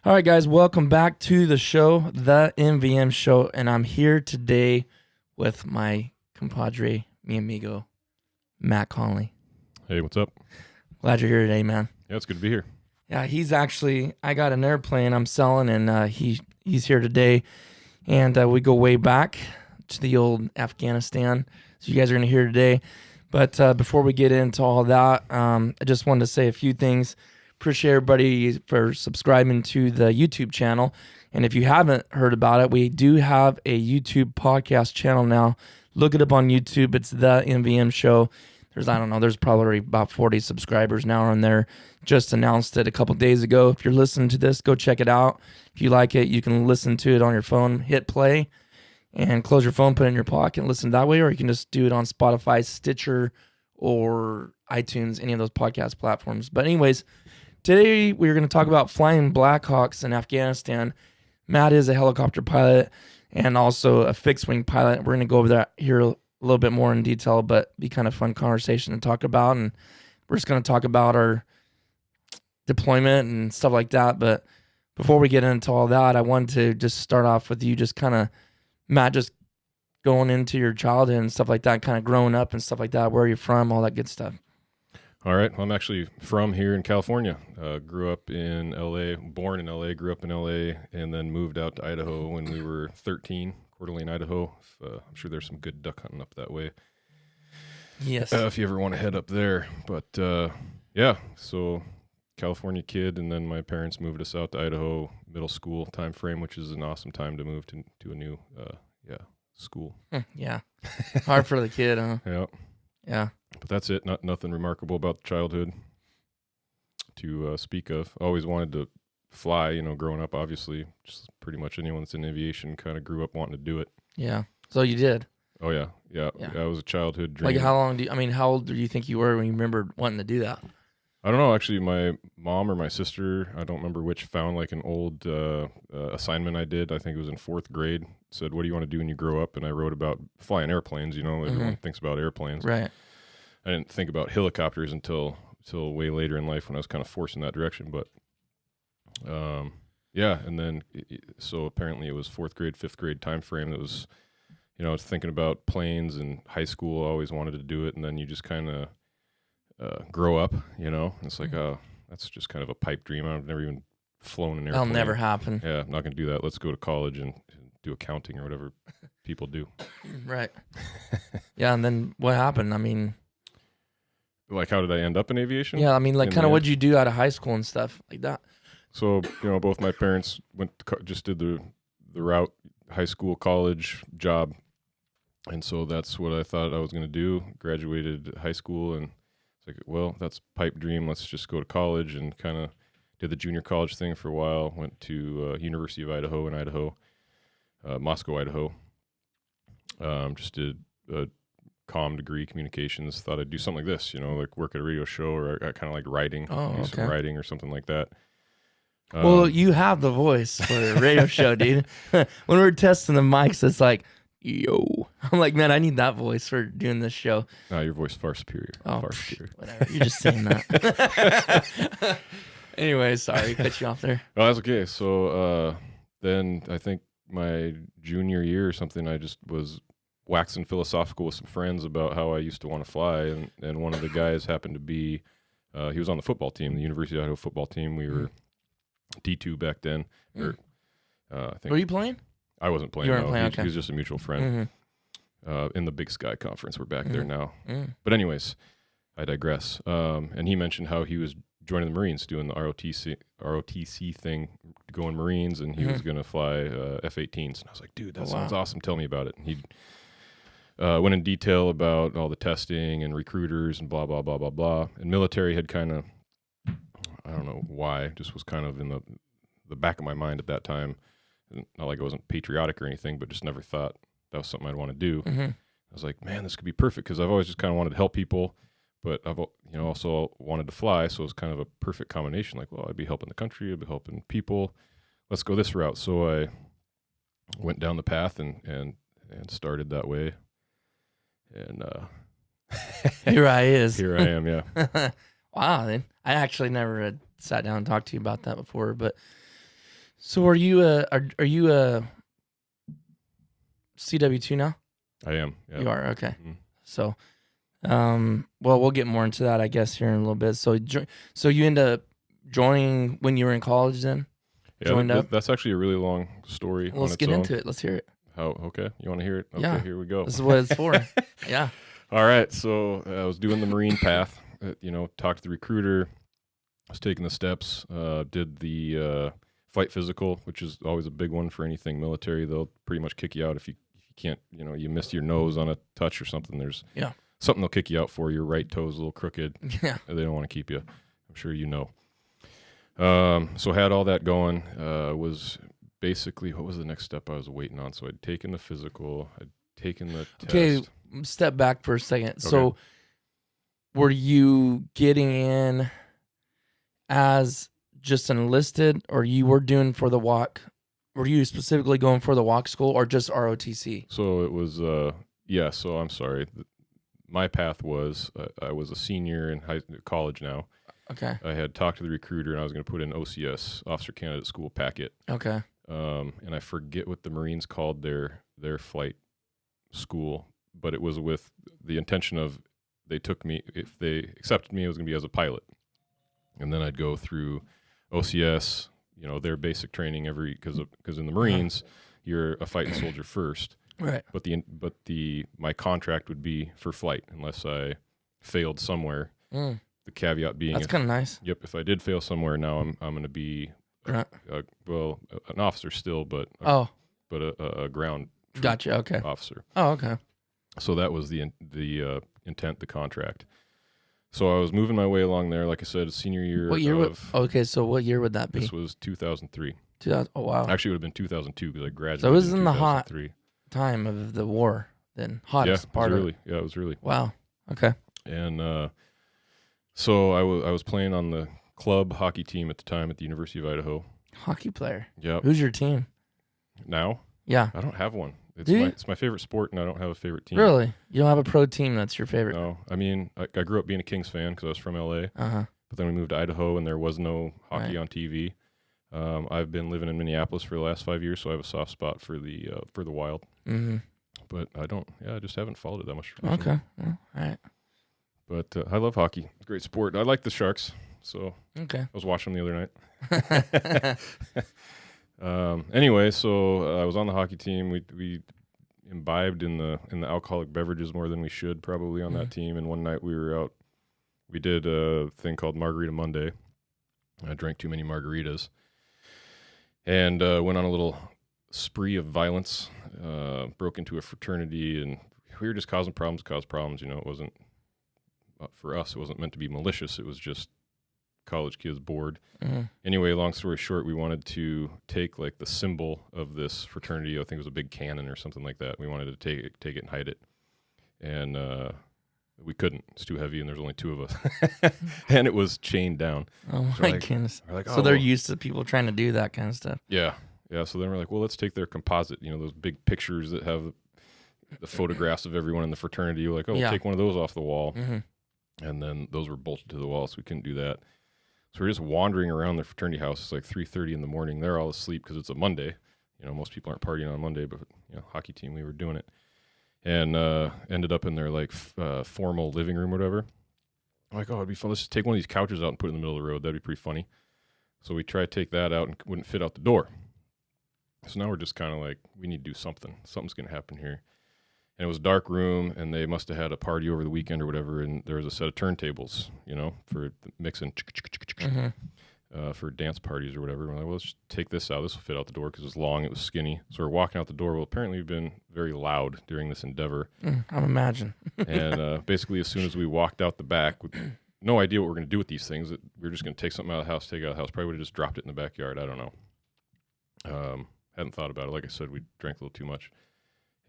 All right, guys, welcome back to the show, the MVM show, and I'm here today with my compadre, mi amigo, Matt Conley. Hey, what's up? Glad you're here today, man. Yeah, it's good to be here. Yeah, I got an airplane I'm selling, and he's here today, and we go way back to the old Afghanistan, so you guys are going to hear today. But before we get into all that, I just wanted to say a few things. Appreciate everybody for subscribing to the YouTube channel. And if you haven't heard about it, we do have a YouTube podcast channel now. Look it up on YouTube. It's the MVM show. There's probably about 40 subscribers now on there. Just announced it a couple days ago. If you're listening to this, go check it out. If you like it, you can listen to it on your phone, hit play, and close your phone, put it in your pocket, and listen that way. Or you can just do it on Spotify, Stitcher, or iTunes, any of those podcast platforms. But anyways, today we're going to talk about flying Blackhawks in Afghanistan. Matt is a helicopter pilot and also a fixed-wing pilot. We're going to go over that here a little bit more in detail, but be kind of fun conversation to talk about. And we're just going to talk about our deployment and stuff like that. But before we get into all that, I wanted to just start off with you just kind of, Matt, just going into your childhood and stuff like that, kind of growing up and stuff like that, where you're from, all that good stuff. All right. Well, I'm actually from here in California. Grew up in L.A., born in L.A., grew up in L.A., and then moved out to Idaho when we were 13, Coeur d'Alene, Idaho. I'm sure there's some good duck hunting up that way. Yes. If you ever want to head up there. But, yeah, so California kid, and then my parents moved us out to Idaho middle school time frame, which is an awesome time to move to a new, school. Yeah. Hard for the kid, huh? Yeah. Yeah. But that's it. Nothing remarkable about childhood to speak of. Always wanted to fly, growing up, obviously. Just pretty much anyone that's in aviation kind of grew up wanting to do it. Yeah. So you did? Oh, yeah. Yeah. That was a childhood dream. Like how old do you think you were when you remembered wanting to do that? I don't know. Actually, my mom or my sister, I don't remember which, found like an old assignment I did. I think it was in 4th grade. Said, what do you want to do when you grow up? And I wrote about flying airplanes. Everyone thinks about airplanes. Right. I didn't think about helicopters until way later in life when I was kind of forced in that direction. But, yeah. And then, so apparently it was 4th grade, 5th grade time frame. That was, I was thinking about planes in high school. I always wanted to do it. And then you just kind of grow up, It's like, that's just kind of a pipe dream. I've never even flown an airplane. That'll never happen. Yeah, I'm not going to do that. Let's go to college and do accounting or whatever people do. Right. Yeah, and then what happened? Like, how did I end up in aviation? Yeah, kind of what'd you do out of high school and stuff like that? So, both my parents just did the route, high school, college, job. And so that's what I thought I was going to do. Graduated high school and it's like, well, that's pipe dream. Let's just go to college, and kind of did the junior college thing for a while. Went to University of Idaho in Idaho, Moscow, Idaho. Just did a comm degree, communications. Thought I'd do something like this, like work at a radio show, or I kind of like writing, some writing or something like that. Well, you have the voice for a radio show, dude. When we're testing the mics, it's like, yo. I'm like, man, I need that voice for doing this show. No, your voice far superior. Oh, far superior. Whatever. You're just saying that. Anyway, sorry, cut you off there. Oh, that's okay. So then I think my junior year or something, I just was waxing philosophical with some friends about how I used to want to fly, and one of the guys happened to be, he was on the football team, the University of Idaho football team. We were D2 back then. Or I think. Were you playing? I wasn't playing. You weren't playing, okay. He was just a mutual friend in the Big Sky Conference. We're back there now. But anyways, I digress. And he mentioned how he was joining the Marines, doing the ROTC thing, going Marines, and he was going to fly F-18s. And I was like, dude, that sounds awesome. Tell me about it. And he went in detail about all the testing and recruiters and blah, blah, blah, blah, blah. And military had kind of, I don't know why, just was kind of in the back of my mind at that time. Not like I wasn't patriotic or anything, but just never thought that was something I'd want to do. I was like, man, this could be perfect, because I've always just kind of wanted to help people, but I've also wanted to fly, so it was kind of a perfect combination. Like, well, I'd be helping the country, I'd be helping people. Let's go this route. So I went down the path and started that way. And here I is. Here I am, yeah. Wow, then I actually never had sat down and talked to you about that before, but So are you a CW2 now? I am. Yeah. You are, okay. Mhm. So, well, we'll get more into that, I guess, here in a little bit. So you end up joining when you were in college then? Yeah, Joined up? that's actually a really long story Well, on let's its get own. into it. Let's hear it. Okay, you want to hear it? Okay, Yeah. here we go. This is what it's for. Yeah. All right, so I was doing the Marine path. Talked to the recruiter. I was taking the steps. Did the flight physical, which is always a big one for anything military. They'll pretty much kick you out if you can't. You missed your nose on a touch or something. There's something they'll kick you out for. Your right toe's a little crooked. Yeah. They don't want to keep you. I'm sure you know. So had all that going. Was basically, what was the next step I was waiting on? So I'd taken the physical. I'd taken the Okay, test. step back for a second. Okay. So were you getting in as just enlisted, or you were doing for the walk? Were you specifically going for the walk school or just ROTC? So it was, so I'm sorry. My path was, I was a senior in college now. Okay. I had talked to the recruiter and I was going to put in OCS, Officer Candidate School packet. Okay. And I forget what the Marines called their flight school, but it was with the intention of if they accepted me, it was going to be as a pilot. And then I'd go through OCS, their basic training because in the Marines, you're a fighting soldier first. Right. But my contract would be for flight unless I failed somewhere. Mm. The caveat being That's kind of nice. Yep, if I did fail somewhere, now I'm going to be an officer still, but a ground gotcha. Okay. officer. Oh, okay. So that was the intent, the contract. So I was moving my way along there. Like I said, senior year. What year? So what year would that be? This was 2003. 2000. Oh wow. Actually, it would have been 2002 because I graduated. So it was in the hot 2003. time of the war. Then hottest part of it. Yeah, it was really. Wow. Okay. And so I was playing on the club hockey team at the time at the University of Idaho. Hockey player. Yeah. Who's your team? Now? Yeah. I don't have one. It's my favorite sport, and I don't have a favorite team. Really? You don't have a pro team that's your favorite? No. I mean, I grew up being a Kings fan because I was from LA. Uh-huh. But then we moved to Idaho, and there was no hockey on TV. I've been living in Minneapolis for the last 5 years, so I have a soft spot for the Wild. Mm-hmm. But I just haven't followed it that much. Okay. Well, all right. But I love hockey. It's a great sport. I like the Sharks, so okay. I was watching them the other night. Anyway, so I was on the hockey team. We imbibed in the alcoholic beverages more than we should probably on that team. And one night we were out. We did a thing called Margarita Monday. I drank too many margaritas and went on a little spree of violence. Broke into a fraternity, and we were just causing problems. It wasn't for us. It wasn't meant to be malicious. It was just college kids bored. Mm-hmm. Anyway, long story short, we wanted to take like the symbol of this fraternity. I think it was a big cannon or something like that. We wanted to take it and hide it, and we couldn't. It's too heavy, and there's only two of us, and it was chained down. Oh my goodness! So they're used to people trying to do that kind of stuff. Yeah. So then we're like, well, let's take their composite. Those big pictures that have the photographs of everyone in the fraternity. We're like, we'll take one of those off the wall. Mm-hmm. And then those were bolted to the wall, so we couldn't do that. So we're just wandering around the fraternity house. It's like 3:30 in the morning. They're all asleep because it's a Monday. Most people aren't partying on Monday, but hockey team, we were doing it. And ended up in their like formal living room or whatever. I'm like, it'd be fun. Let's just take one of these couches out and put it in the middle of the road. That'd be pretty funny. So we tried to take that out and wouldn't fit out the door. So now we're just kind of like, we need to do something. Something's going to happen here. And it was a dark room, and they must have had a party over the weekend or whatever, and there was a set of turntables, for mixing for dance parties or whatever. We're like, well, let's just take this out. This will fit out the door because it was long, it was skinny. So we're walking out the door. Well, apparently we've been very loud during this endeavor. I imagine. And basically as soon as we walked out the back, with no idea what we're going to do with these things, we were just going to take something out of the house, take it out of the house. Probably would have just dropped it in the backyard. I don't know. Hadn't thought about it. Like I said, we drank a little too much.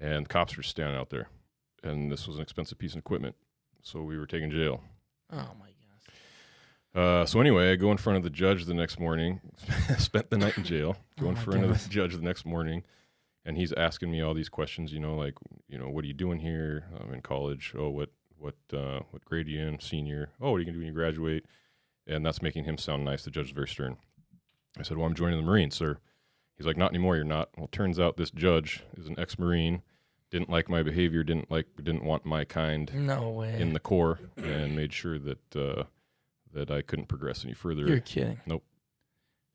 And cops were standing out there. And this was an expensive piece of equipment. So we were taken to jail. Oh, my gosh. So anyway, I go in front of the judge the next morning. Spent the night in jail. Go in front of the judge the next morning. And he's asking me all these questions, what are you doing here? I'm in college. Oh, what grade are you in? Senior. Oh, what are you going to do when you graduate? And that's making him sound nice. The judge is very stern. I said, well, I'm joining the Marines, sir. He's like, not anymore, you're not. Well, turns out this judge is an ex-Marine, didn't like my behavior, didn't want my kind No way. in the Corps, and made sure that that I couldn't progress any further. You're kidding. Nope.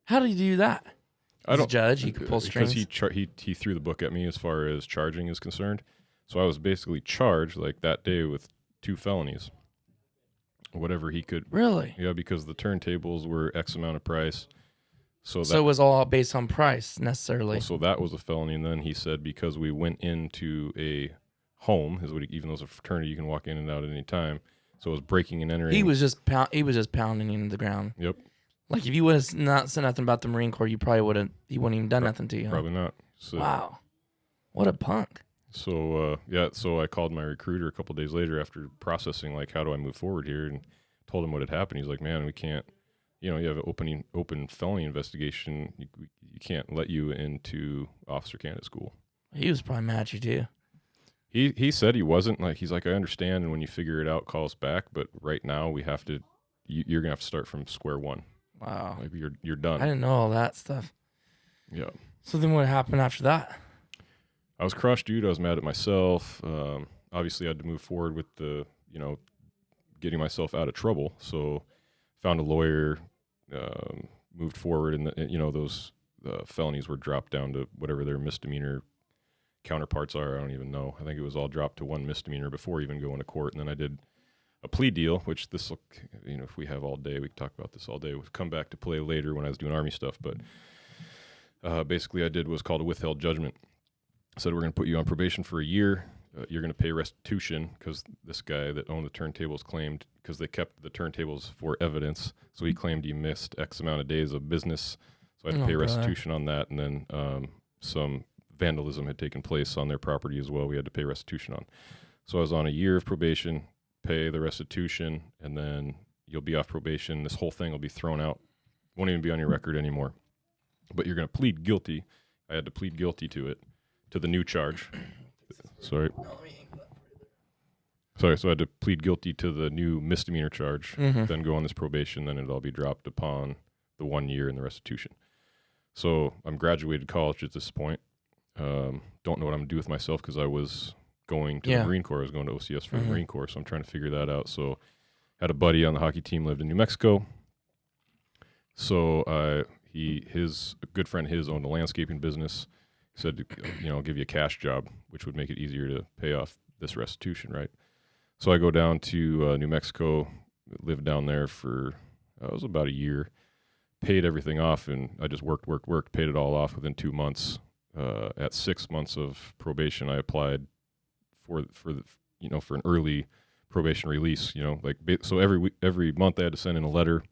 How did he do that? I don't. A judge, he could pull strings. Because he threw the book at me as far as charging is concerned. So I was basically charged like that day with 2 felonies. Whatever he could. Really? Yeah, because the turntables were X amount of price. So it was all based on price necessarily. So that was a felony, and then he said because we went into a home, even though it's a fraternity, you can walk in and out at any time. So it was breaking and entering. He was just pounding into the ground. Yep. Like if you would have not said nothing about the Marine Corps, you probably wouldn't. He wouldn't even done nothing to you. Probably not. So, wow, what a punk. So so I called my recruiter a couple days later after processing like how do I move forward here, and told him what had happened. He's like, man, we can't. You know, you have an open felony investigation. You can't let you into officer candidate school. He was probably mad at you too. He said he wasn't. Like he's like, I understand, and when you figure it out, call us back. But right now, we have to. You're gonna have to start from square one. Wow. Like you're done. I didn't know all that stuff. Yeah. So then what happened after that? I was crushed, dude. I was mad at myself. Obviously, I had to move forward with getting myself out of trouble. So found a lawyer. Moved forward, and those felonies were dropped down to whatever their misdemeanor counterparts are. I don't even know. I think it was all dropped to 1 misdemeanor before even going to court. And then I did a plea deal, which this will, if we have all day, we can talk about this all day. We'll come back to play later when I was doing Army stuff. But basically, I did what's called a withheld judgment. I said we're going to put you on probation for a year. You're going to pay restitution because this guy that owned the turntables claimed, because they kept the turntables for evidence, so he claimed he missed X amount of days of business. So I had to pay restitution on that, and then some vandalism had taken place on their property as well. We had to pay restitution on. So I was on a year of probation, pay the restitution, and then you'll be off probation. This whole thing will be thrown out. Won't even be on your record anymore. But you're going to plead guilty. I had to plead guilty to it, to the new charge. Sorry, so I had to plead guilty to the new misdemeanor charge, then go on this probation, then it'll all be dropped upon the 1 year and the restitution. So I'm graduated college at this point. Don't know what I'm going to do with myself because I was going to the Marine Corps. I was going to OCS for the Marine Corps, so I'm trying to figure that out. So had a buddy on the hockey team, lived in New Mexico. So a good friend of his owned a landscaping business. He said, I'll give you a cash job, which would make it easier to pay off this restitution, right? So I go down to New Mexico, lived down there for, it was about a year, paid everything off, and I just worked, paid it all off within 2 months. At 6 months of probation, I applied for an early probation release, so every month I had to send in a letter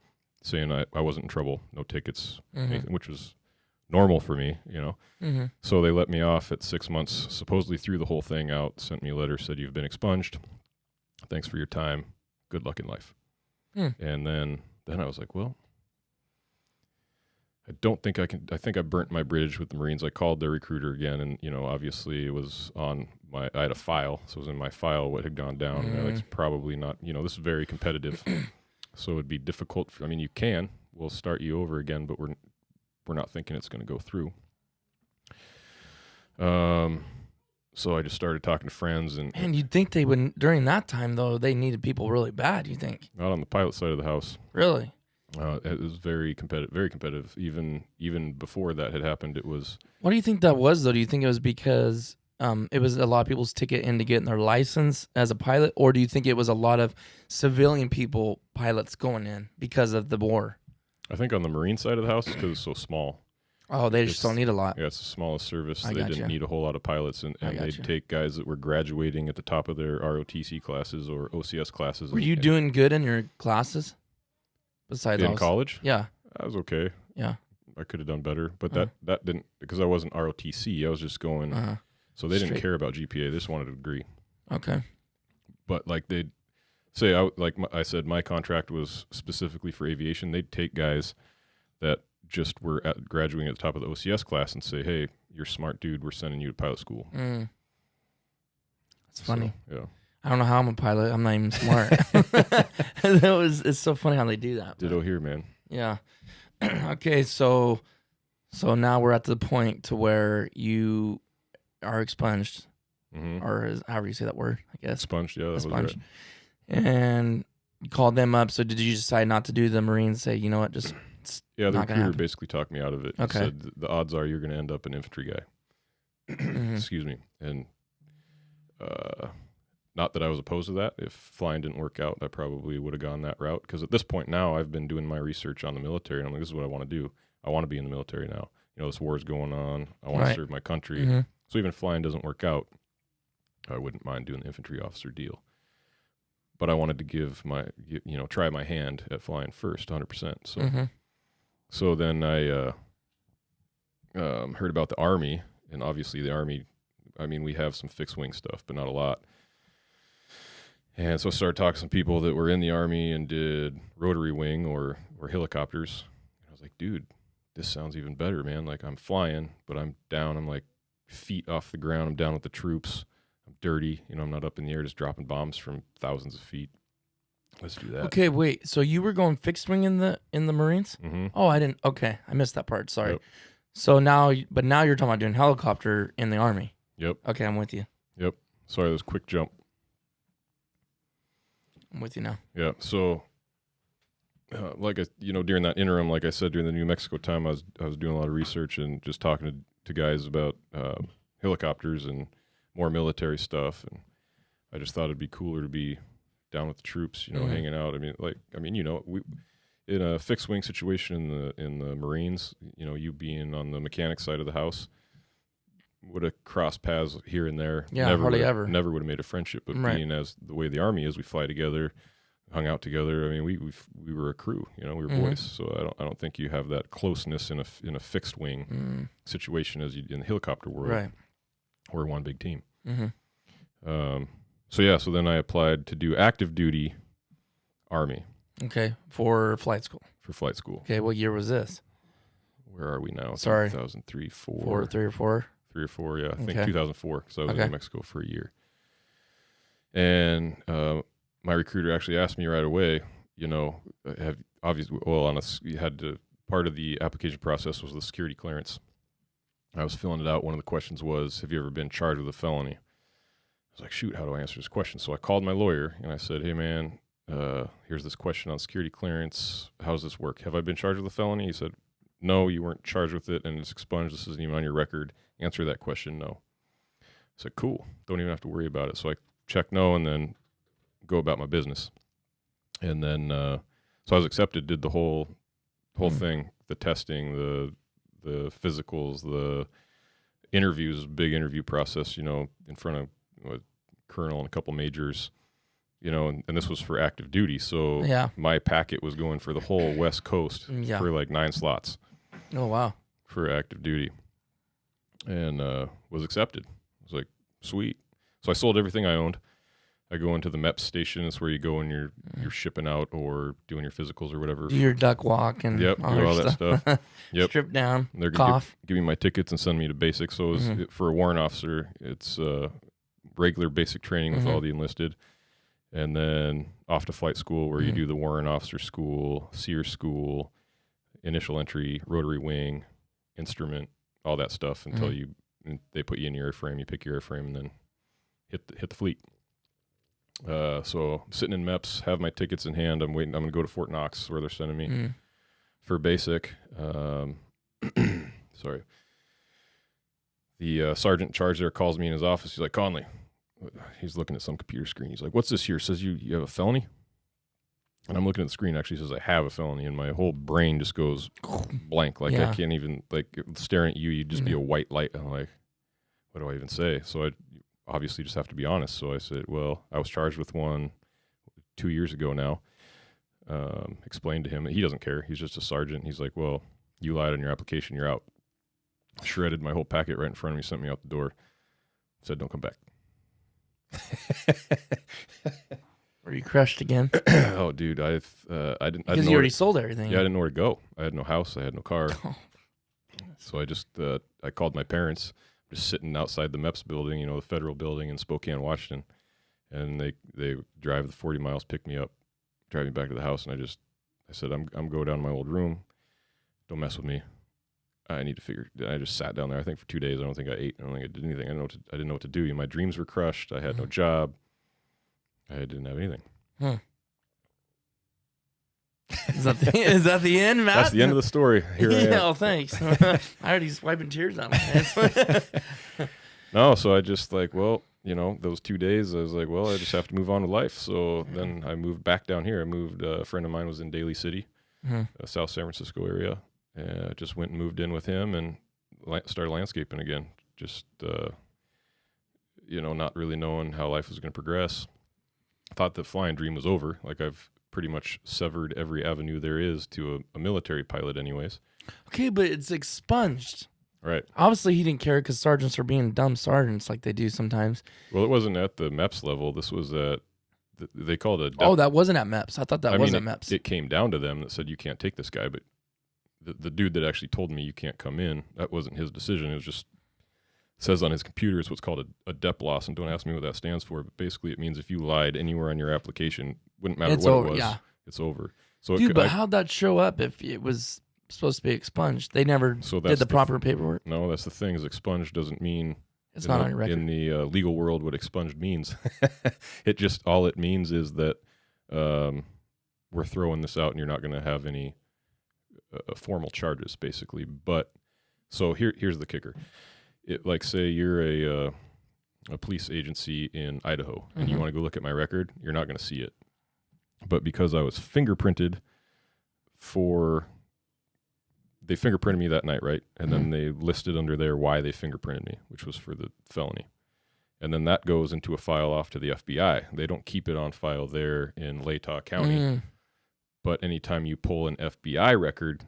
saying I wasn't in trouble, no tickets, anything, which was normal for me, So they let me off at 6 months, supposedly threw the whole thing out, sent me a letter, said you've been expunged. Thanks for your time. Good luck in life. And then I was like, well, I don't think I can. I think I burnt my bridge with the Marines. I called their recruiter again, and obviously it was on I had a file, so it was in my file what had gone down. And it's probably not. This is very competitive, so it'd be difficult. We'll start you over again, but we're not thinking it's going to go through. So I just started talking to friends, and you'd think they would during that time though. They needed people really bad. You think? Not on the pilot side of the house. Really? It was very competitive. Very competitive. Even before that had happened, it was. What do you think that was though? Do you think it was because it was a lot of people's ticket into getting their license as a pilot, or do you think it was a lot of civilian pilots going in because of the war? I think on the Marine side of the house, because it's so small. Oh, they just don't need a lot. Yeah, it's the smallest service. They didn't need a whole lot of pilots, and they'd take guys that were graduating at the top of their ROTC classes or OCS classes. Were you doing good in your classes? Besides in college? Yeah. I was okay. Yeah. I could have done better, but that didn't, because I wasn't ROTC. I was just going, so they didn't care about GPA. They just wanted a degree. Okay. But like they'd say, I said, my contract was specifically for aviation. They'd take guys that just were graduating at the top of the OCS class and say, hey, you're a smart dude. We're sending you to pilot school. That's funny. So, yeah. I don't know how I'm a pilot. I'm not even smart. It's so funny how they do that. Ditto here, man. Yeah. Okay, so So now we're at the point to where you are expunged, or however you say that word, I guess. Expunged, yeah, that was right. And you called them up. So did you decide not to do the Marines? Say, you know what, just yeah, the recruiter basically talked me out of it. Okay. He said the odds are you're going to end up an infantry guy. Excuse me. And not that I was opposed to that. If flying didn't work out, I probably would have gone that route. Because at this point now, I've been doing my research on the military, and I'm like, this is what I want to do. I want to be in the military now. You know, this war is going on. I want to serve my country. So even if flying doesn't work out, I wouldn't mind doing the infantry officer deal. But I wanted to try my hand at flying first, 100%. So, so then I heard about the Army, and obviously the Army, I mean, we have some fixed wing stuff, but not a lot. And so I started talking to some people that were in the Army and did rotary wing or helicopters. And I was like, dude, this sounds even better, man. Like, I'm flying, but I'm down. I'm like feet off the ground. I'm down with the troops. I'm dirty. You know, I'm not up in the air just dropping bombs from thousands of feet. Let's do that. Okay, wait. So you were going fixed wing in the Marines? Oh, I didn't. Okay, I missed that part. Sorry. Yep. So now you're talking about doing helicopter in the Army. Yep. Okay, I'm with you. Yep. Sorry, that was a quick jump. I'm with you now. Yeah. So, during that interim, like I said, during the New Mexico time, I was doing a lot of research and just talking to guys about helicopters and more military stuff, and I just thought it'd be cooler to be down with the troops, hanging out. We in a fixed wing situation in the Marines, you being on the mechanic side of the house would have crossed paths here and there. Yeah, hardly ever. Never would have made a friendship. But being as the way the Army is, we fly together, hung out together. I mean, we were a crew. We were boys. So I don't think you have that closeness in a fixed wing situation as you in the helicopter world. Right. We're one big team. So then I applied to do active duty Army. Okay, for flight school. Okay, what year was this? Where are we now? Sorry. 2003, 4. 3 or 4? 3 or 4, yeah. I think 2004, because I was in New Mexico for a year. And my recruiter actually asked me right away, part of the application process was the security clearance. I was filling it out. One of the questions was, have you ever been charged with a felony? I was like, shoot, how do I answer this question? So I called my lawyer, and I said, hey, man, here's this question on security clearance. How does this work? Have I been charged with a felony? He said, no, you weren't charged with it, and it's expunged. This isn't even on your record. Answer that question, no. I said, cool. Don't even have to worry about it. So I checked no and then go about my business. And then, so I was accepted, did the whole thing, the testing, the physicals, the interviews, big interview process, in front of a colonel and a couple majors, and this was for active duty. So my packet was going for the whole West Coast for like 9 slots. Oh, wow. For active duty. And was accepted. I was like, sweet. So I sold everything I owned. I go into the MEPS station. It's where you go and you're shipping out or doing your physicals or whatever. Do your duck walk and do all that stuff. Yep. Strip down, they're cough. Give me my tickets and send me to basic. So it was, for a warrant officer, it's regular basic training with all the enlisted. And then off to flight school where you do the warrant officer school, SEER school, initial entry, rotary wing, instrument, all that stuff until they put you in your airframe. You pick your airframe and then hit the fleet. So sitting in MEPS, have my tickets in hand. I'm waiting. I'm going to go to Fort Knox where they're sending me for basic. Sorry. The sergeant in charge there calls me in his office. He's like, Conley. He's looking at some computer screen. He's like, what's this here? It says you have a felony? And I'm looking at the screen. Actually, it says I have a felony, and my whole brain just goes blank. Like I can't even, staring at you, you'd just be a white light. I'm like, what do I even say? So I obviously just have to be honest. So I said, well, I was charged with one 2 years ago now. Explained to him. He doesn't care. He's just a sergeant. He's like, well, you lied on your application. You're out. Shredded my whole packet right in front of me, sent me out the door. Said, don't come back. Were you crushed again? Oh, dude, I didn't. Because you already sold everything. Yeah, I didn't know where to go. I had no house. I had no car. So I just I called my parents. Just sitting outside the MEPS building, the federal building in Spokane, Washington, and they drive the 40 miles, pick me up, drive me back to the house, and I said, I'm going down to my old room. Don't mess with me. I need to figure. I just sat down there. I think for 2 days. I don't think I ate. I don't think I did anything. I didn't know what to do. My dreams were crushed. I had no job. I didn't have anything. Is that the end, Matt? That's the end of the story. Here I am. Well, thanks. I already wiping tears out of my eyes. No, so I just those 2 days, I was like, well, I just have to move on with life. So then I moved back down here. I moved. A friend of mine was in Daly City, South San Francisco area. And I just went and moved in with him and started landscaping again. Just, not really knowing how life was going to progress. I thought the flying dream was over. Like I've pretty much severed every avenue there is to a military pilot anyways. Okay, but it's expunged. Right. Obviously, he didn't care because sergeants are being dumb sergeants like they do sometimes. Well, it wasn't at the MEPS level. This was at, they called it that wasn't at MEPS. I thought that was at MEPS. It came down to them that said, you can't take this guy, but the dude that actually told me you can't come in, that wasn't his decision. It was just says on his computer it's what's called a DEP loss, and don't ask me what that stands for, but basically it means if you lied anywhere on your application, wouldn't matter what it was, it's over. So dude, but how'd that show up if it was supposed to be expunged? They never did the proper paperwork. No, that's the thing, is expunged doesn't mean it's not on your record. In the legal world, what expunged means. All it means is that we're throwing this out and you're not going to have any formal charges, basically. But so here's the kicker. Like say you're a police agency in Idaho and you want to go look at my record, you're not going to see it. But because I was fingerprinted they fingerprinted me that night, right? And then they listed under there why they fingerprinted me, which was for the felony. And then that goes into a file off to the FBI. They don't keep it on file there in Latah County. But anytime you pull an FBI record,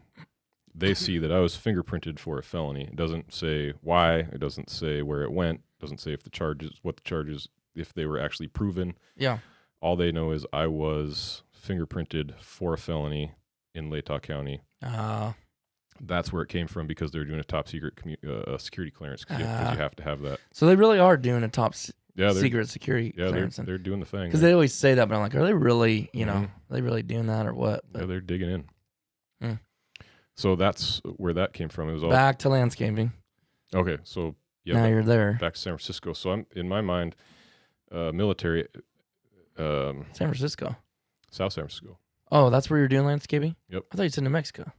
they see that I was fingerprinted for a felony. It doesn't say why. It doesn't say where it went. It doesn't say what the charges, if they were actually proven. Yeah. All they know is I was fingerprinted for a felony in Latah County. That's where it came from, because they're doing a top secret security clearance, because you have to have that. So they really are doing a top secret security clearance. They're doing the thing. Because they always say that, but I'm like, are they really, are they really doing that or what? But, yeah, they're digging in. So that's where that came from. It was all back to landscaping. Okay, so now you're there. Back to San Francisco. So I'm in my mind, military. San Francisco. South San Francisco. Oh, that's where you're doing landscaping? Yep. I thought you said New Mexico.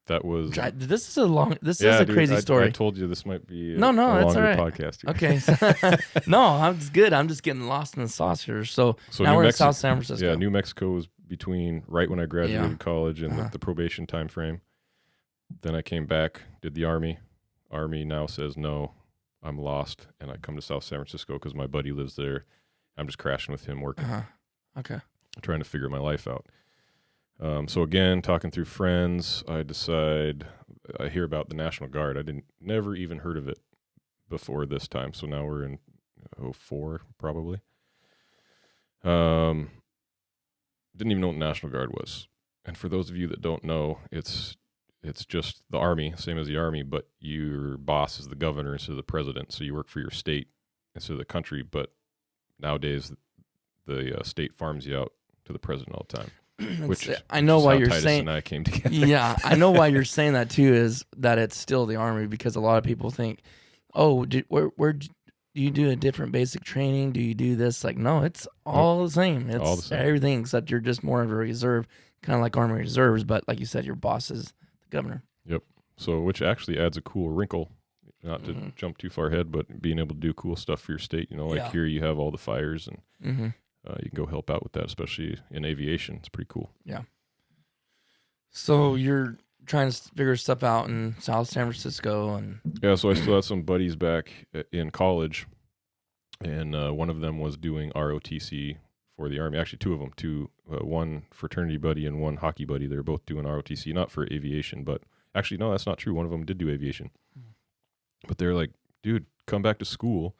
That was. This is a crazy story. I told you this might be a it's longer all right. podcast here. Okay. No, I'm just good. I'm just getting lost in the sauce here. So now we're in South San Francisco. Yeah, New Mexico was between right when I graduated college and the probation time frame. Then I came back, did the Army. Army now says, no, I'm lost. And I come to South San Francisco because my buddy lives there. I'm just crashing with him, working. Okay. Trying to figure my life out. So again, talking through friends, I hear about the National Guard. Never even heard of it before this time. So now we're in 2004, probably. Didn't even know what the National Guard was. And for those of you that don't know, it's just the Army, same as the Army, but your boss is the governor instead of the president. So you work for your state instead of the country. But nowadays, the state farms you out to the president all the time. Which I know why you're Titus saying. And I came together. Yeah, I know why you're saying that too. Is that it's still the Army, because a lot of people think, oh, where do you do a different basic training? Do you do this? Like, no, it's all the same. It's all the same. Everything, except you're just more of a reserve, kind of like Army Reserves. But like you said, your boss is the governor. Yep. So, which actually adds a cool wrinkle. Not to jump too far ahead, but being able to do cool stuff for your state. Here you have all the fires and. You can go help out with that, especially in aviation. It's pretty cool. Yeah. So you're trying to figure stuff out in South San Francisco, and so I still have some buddies back in college, and one of them was doing ROTC for the Army. Actually, two of them, one fraternity buddy and one hockey buddy. They're both doing ROTC, not for aviation, but actually, no, that's not true. One of them did do aviation, but they're like, dude, come back to school,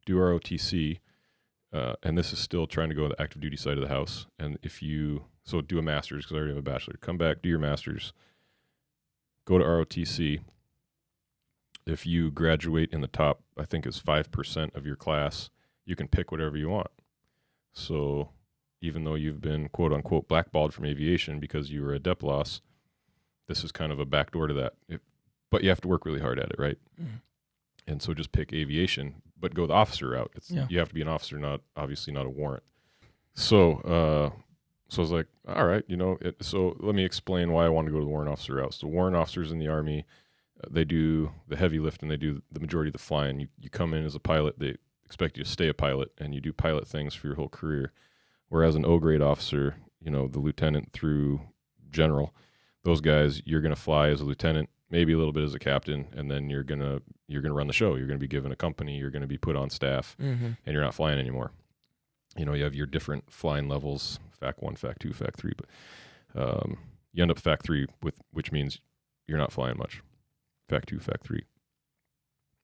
do ROTC. And this is still trying to go to the active duty side of the house. And so do a master's, because I already have a bachelor. Come back, do your master's, go to ROTC. If you graduate in the top, I think it's 5% of your class, you can pick whatever you want. So even though you've been quote unquote blackballed from aviation because you were a DEP loss, this is kind of a backdoor to that. but you have to work really hard at it, right? Mm. And so just pick aviation, but go the officer route. You have to be an officer, not a warrant. So I was like, all right, so let me explain why I want to go to the warrant officer route. So warrant officers in the Army, they do the heavy lift and they do the majority of the flying. You come in as a pilot, they expect you to stay a pilot, and you do pilot things for your whole career. Whereas an O-grade officer, the lieutenant through general, those guys, you're going to fly as a lieutenant, maybe a little bit as a captain, and then you're gonna run the show. You're gonna be given a company. You're gonna be put on staff, and you're not flying anymore. You have your different flying levels: FAC 1, FAC 2, FAC 3. But you end up FAC 3, which means you're not flying much. FAC 2, FAC 3.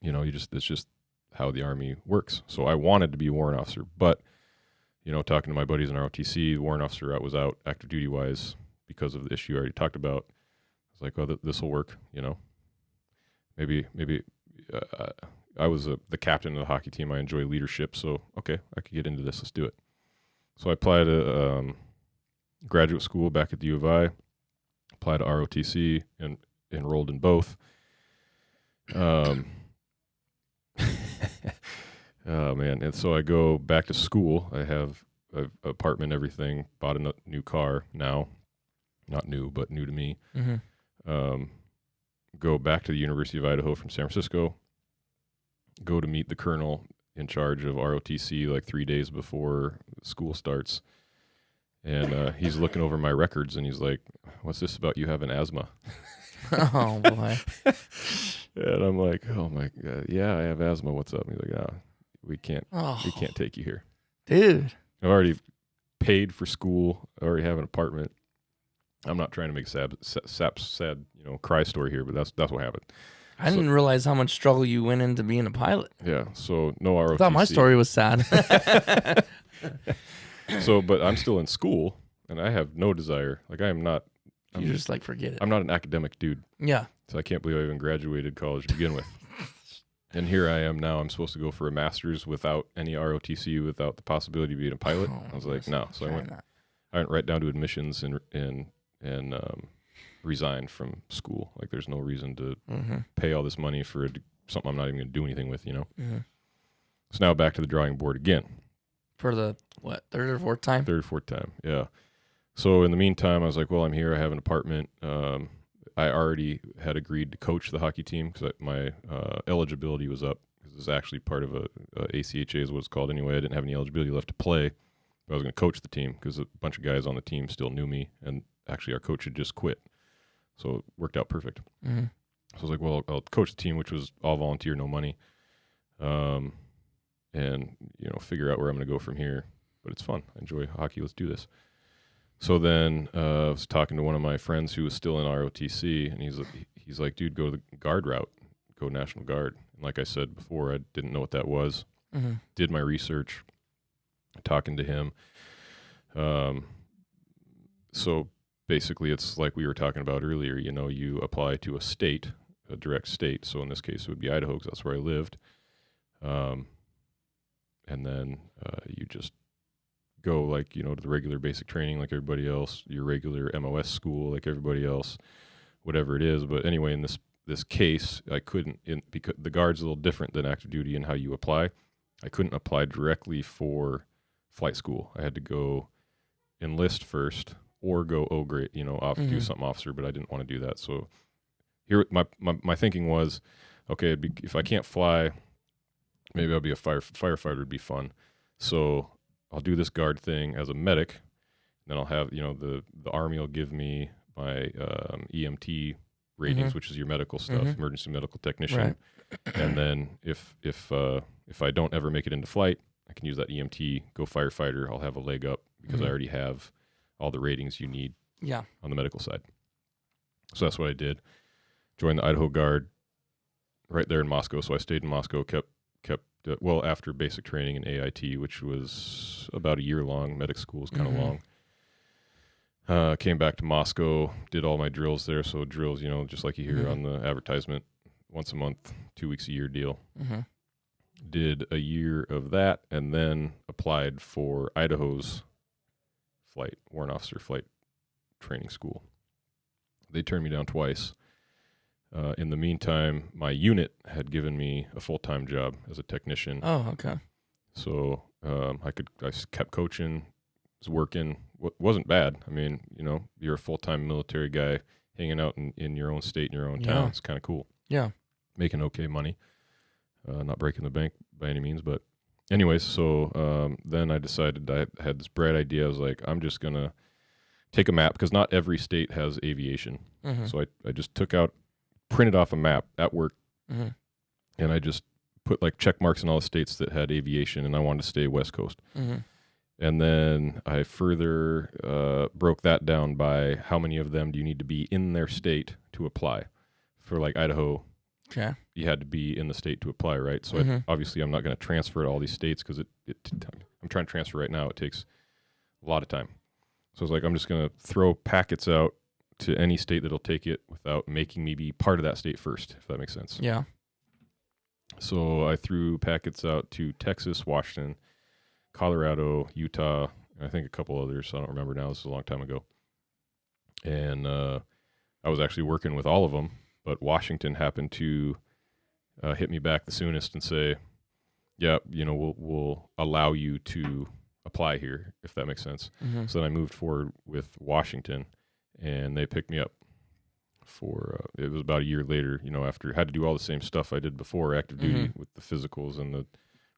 It's just how the Army works. So I wanted to be a warrant officer, but talking to my buddies in ROTC, the warrant officer route was out active duty wise because of the issue I already talked about. I was like, oh, this will work, Maybe I was the captain of the hockey team. I enjoy leadership, so okay, I could get into this. Let's do it. So I applied to graduate school back at the U of I, applied to ROTC, and enrolled in both. Oh, man. And so I go back to school. I have an apartment, everything, bought a new car now. Not new, but new to me. Go back to the University of Idaho from San Francisco, go to meet the colonel in charge of ROTC like 3 days before school starts. And he's looking over my records, and he's like, what's this about you having asthma? Oh, boy. And I'm like, oh, my God. Yeah, I have asthma. What's up? And he's like, we can't take you here. Dude. I've already paid for school. I already have an apartment. I'm not trying to make sad, cry story here, but that's what happened. I didn't realize how much struggle you went into being a pilot. Yeah, so no ROTC. I thought my story was sad. But I'm still in school, and I have no desire. Like, You just forget it. I'm not an academic dude. Yeah. So I can't believe I even graduated college to begin with. And here I am now. I'm supposed to go for a master's without any ROTC, without the possibility of being a pilot. I was like, no. So I went right down to admissions and resign from school. Like, there's no reason to pay all this money for something I'm not even going to do anything with, So now back to the drawing board again. For the, third or fourth time? Third or fourth time, yeah. So in the meantime, I was like, well, I'm here. I have an apartment. I already had agreed to coach the hockey team because my eligibility was up. Because it's actually part of a ACHA is what it's called anyway. I didn't have any eligibility left to play. But I was going to coach the team because a bunch of guys on the team still knew me. And actually, our coach had just quit. So it worked out perfect. So I was like, well, I'll coach the team, which was all volunteer, no money. And, figure out where I'm going to go from here. But it's fun. I enjoy hockey. Let's do this. So then I was talking to one of my friends who was still in ROTC, and he's like, dude, go the guard route. Go National Guard. And like I said before, I didn't know what that was. Did my research, talking to him. So basically, it's like we were talking about earlier. You apply to a state, a direct state. So in this case, it would be Idaho because that's where I lived. And then you just go to the regular basic training like everybody else, your regular MOS school like everybody else, whatever it is. But anyway, in this case, I couldn't, because the Guard's a little different than active duty in how you apply. I couldn't apply directly for flight school. I had to go enlist first or go O-grade, do something officer, but I didn't want to do that. So here, my thinking was, okay, if I can't fly, maybe I'll be a firefighter would be fun. So I'll do this Guard thing as a medic. Then I'll have, the Army will give me my EMT ratings, which is your medical stuff, emergency medical technician. Right. And then if I don't ever make it into flight, I can use that EMT, go firefighter. I'll have a leg up because I already have all the ratings you need on the medical side. So that's what I did. Joined the Idaho Guard right there in Moscow. So I stayed in Moscow, kept after basic training in AIT, which was about a year long. Medic school was kind of long. Came back to Moscow, did all my drills there. So drills, just like you hear on the advertisement, once a month, 2 weeks a year deal. Did a year of that, and then applied for Idaho's warrant officer flight training school. They turned me down twice. In the meantime, my unit had given me a full-time job as a technician. Oh, okay. So I kept coaching, was working. Wasn't bad. I mean, you're a full-time military guy hanging out in your own state, in your own town. It's kind of cool. Yeah. Making okay money. Not breaking the bank by any means, but anyways, so then I decided, I had this bright idea. I was like, I'm just going to take a map, because not every state has aviation. Mm-hmm. So I just printed off a map at work, mm-hmm. and I just put like check marks in all the states that had aviation, and I wanted to stay West Coast. Mm-hmm. And then I further broke that down by how many of them do you need to be in their state to apply. For like Idaho, okay, you had to be in the state to apply, right? So mm-hmm. obviously I'm not going to transfer to all these states, because I'm trying to transfer right now. It takes a lot of time. So I was like, I'm just going to throw packets out to any state that'll take it without making me be part of that state first, if that makes sense. Yeah. So I threw packets out to Texas, Washington, Colorado, Utah, and I think a couple others. I don't remember now. This is a long time ago. And I was actually working with all of them, but Washington happened to hit me back the soonest and say, yeah, we'll allow you to apply here, if that makes sense. Mm-hmm. So then I moved forward with Washington, and they picked me up for, it was about a year later, after I had to do all the same stuff I did before active duty mm-hmm. with the physicals and the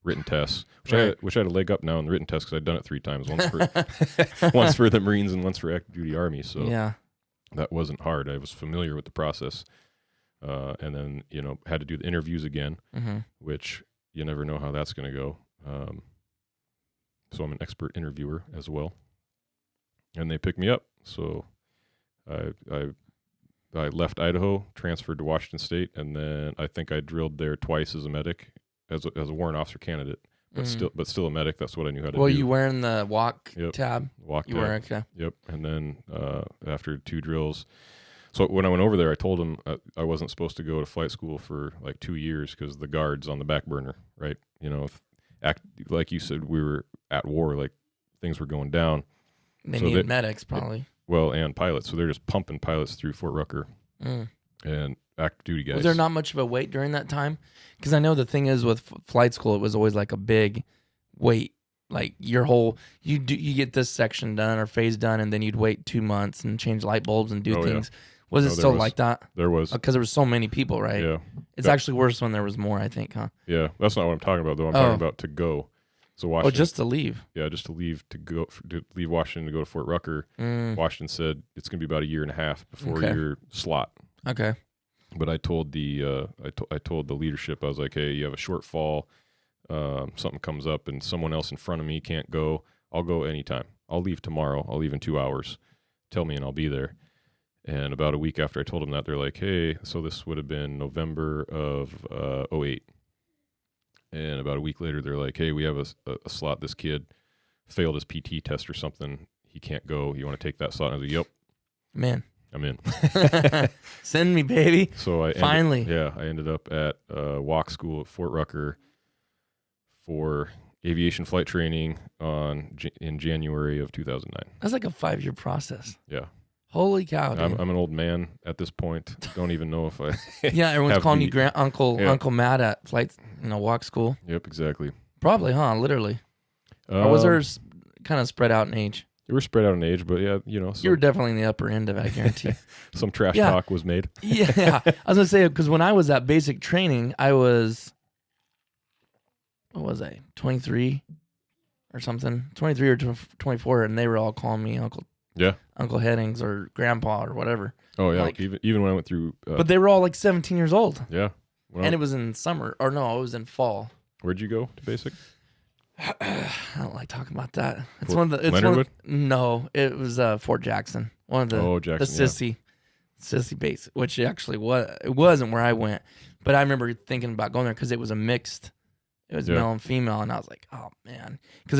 written tests, which right. I had a leg up now in the written test, because I'd done it 3 times, once for the Marines and once for active duty Army. So yeah, that wasn't hard. I was familiar with the process. And then, had to do the interviews again, mm-hmm. which you never know how that's going to go. So I'm an expert interviewer as well. And they picked me up. So I left Idaho, transferred to Washington State, and then I think I drilled there twice as a medic, as a warrant officer candidate, but still a medic. That's what I knew how to do. Well, you wearing the walk Yep. tab? Walk you tab. were, okay. Yep. And then after 2 drills, so when I went over there, I told them I wasn't supposed to go to flight school for like 2 years, because the guard's on the back burner, right? Like you said, we were at war, like things were going down. They needed medics, probably. And pilots. So they're just pumping pilots through Fort Rucker and active duty guys. Was there not much of a wait during that time? Because I know the thing is with flight school, it was always like a big wait. Like you get this section done or phase done, and then you'd wait 2 months and change light bulbs and do things. Yeah. Was it still like that? There was. Because there was so many people, right? Yeah. It's actually worse when there was more, I think, huh? Yeah. That's not what I'm talking about, though. I'm talking about to go. So Washington. Oh, just to leave. Yeah, just to leave leave Washington to go to Fort Rucker. Washington said it's going to be about a year and a half before your slot. Okay. But I told the I told the leadership, I was like, hey, you have a shortfall, something comes up, and someone else in front of me can't go. I'll go anytime. I'll leave tomorrow. I'll leave in 2 hours. Tell me, and I'll be there. And about a week after I told them that, they're like, hey, so this would have been November of 08. And about a week later, they're like, hey, we have a slot. This kid failed his PT test or something. He can't go. You want to take that slot? And I was like, yep. Man. I'm in. Send me, baby. So I ended up at walk school at Fort Rucker for aviation flight training in January of 2009. That's like a 5-year process. Yeah. Holy cow, dude. I'm an old man at this point. Don't even know if I yeah, everyone's calling you Uncle Matt at flight, walk school. Yep, exactly. Probably, huh? Literally. Or was there kind of spread out in age? They were spread out in age, but yeah, you were definitely in the upper end of it, I guarantee. Some trash talk was made. Yeah. I was going to say, because when I was at basic training, I was, what was I, 23 or something? 23 or 24, and they were all calling me Uncle Headings or Grandpa or whatever. Oh, yeah. Like, even when I went through... but they were all like 17 years old. Yeah. And it was in summer. Or no, it was in fall. Where'd you go to basic? I don't like talking about that. It's Leonardwood? No, it was Fort Jackson. One of the sissy base, which actually it wasn't where I went, but I remember thinking about going there because it was a mixed. It was male and female, and I was like, oh man, because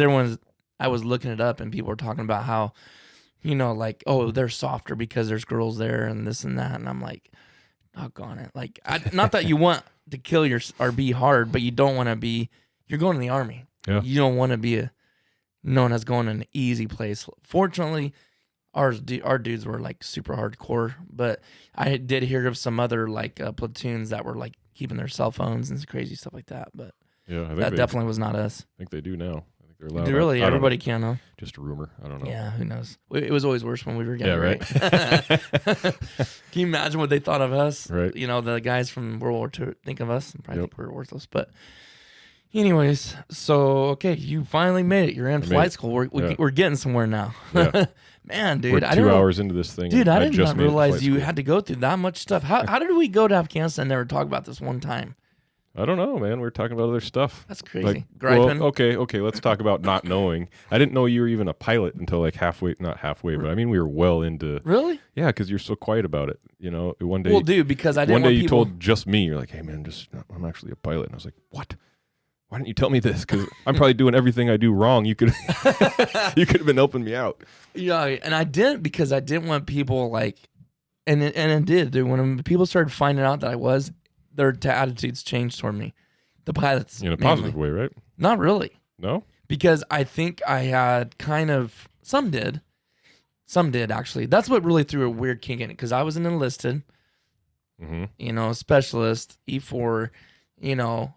I was looking it up, and people were talking about how, like, oh, they're softer because there's girls there and this and that, and I'm like, doggone it, like, not that you want to kill or be hard, but you don't want to be. You're going to the Army. Yeah. You don't want to be known as going to an easy place. Fortunately, our dudes were like super hardcore, but I did hear of some other like platoons that were like keeping their cell phones and crazy stuff like that. But Yeah, I think that definitely was not us. I think they do now. I think they're allowed. Really, everybody can, huh? Just a rumor. I don't know. Yeah, who knows? It was always worse when we were young. Yeah, right. Can you imagine what they thought of us? Right. You know, the guys from World War II think of us and probably think we're worthless. But anyways, so, okay, you finally made it. You're in flight school. We're getting somewhere now. Yeah. Man, dude. We're 2 hours into this thing. Dude, I did not realize you had to go through that much stuff. How did we go to Afghanistan and never talk about this one time? I don't know, man. We're talking about other stuff. That's crazy. Like, Griping. well, okay. Let's talk about not knowing. I didn't know you were even a pilot until like not halfway, but I mean we were well into. Really? Yeah, because you're so quiet about it. You know, one day. Well, dude, because I didn't. One day you told just me. You're like, "Hey, man, I'm actually a pilot," and I was like, "What? Why didn't you tell me this? Because I'm probably doing everything I do wrong. You could have been helping me out." Yeah, and I didn't because I didn't want people like, and it did, dude. When people started finding out that I was, their attitudes changed toward me. The pilots. In a positive way, right? Not really. No? Because I think I had kind of, some did actually. That's what really threw a weird kink in it, because I was an enlisted, specialist, E4,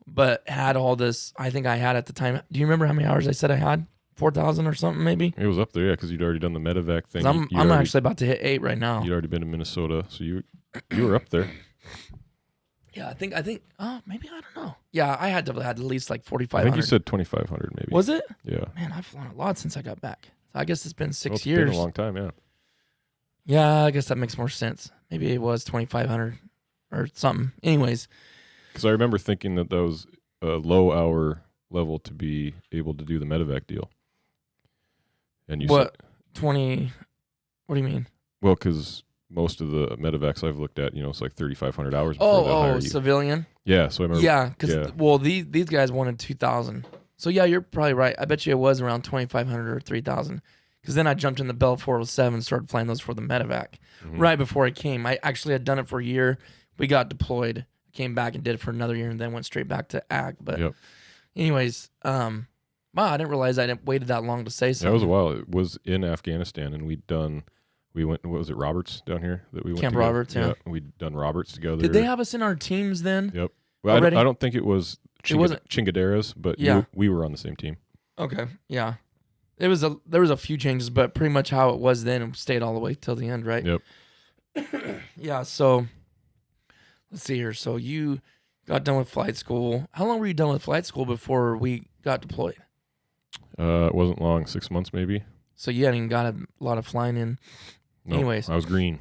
but had all this, I think I had at the time. Do you remember how many hours I said I had? 4,000 or something maybe? It was up there, yeah, because you'd already done the medevac thing. I'm actually about to hit 8 right now. You'd already been to Minnesota, so you were up there. Yeah, I think. Oh, maybe, I don't know. Yeah, I had at least like 4,500. I think you said 2,500, maybe. Was it? Yeah. Man, I've flown a lot since I got back. So I guess it's been 6 It's years. been a long time, yeah. Yeah, I guess that makes more sense. Maybe it was 2,500 or something. Anyways, because I remember thinking that was a low hour level to be able to do the medevac deal. And you said 20? What do you mean? Well, because most of the medevacs I've looked at, it's like 3,500 hours before they'll hire you. Civilian? Yeah, so I remember. Yeah, because, these guys wanted 2,000. So, yeah, you're probably right. I bet you it was around 2,500 or 3,000. Because then I jumped in the Bell 407, started flying those for the medevac. Right before I came. I actually had done it for a year. We got deployed, came back and did it for another year, and then went straight back to ag. But anyways, wow, I didn't realize I waited that long to say something. That was a while. It was in Afghanistan, and we went, what was it, Roberts down here that we went Camp together? Roberts, yeah. We'd done Roberts together. Did they have us in our teams then? Yep. Well, I don't think it was Chingaderas, but we were on the same team. Okay, yeah. There was a few changes, but pretty much how it was then stayed all the way till the end, right? Yep. Yeah, so let's see here. So you got done with flight school. How long were you done with flight school before we got deployed? It wasn't long, 6 months maybe. So you hadn't even got a lot of flying in. No, anyways. I was green.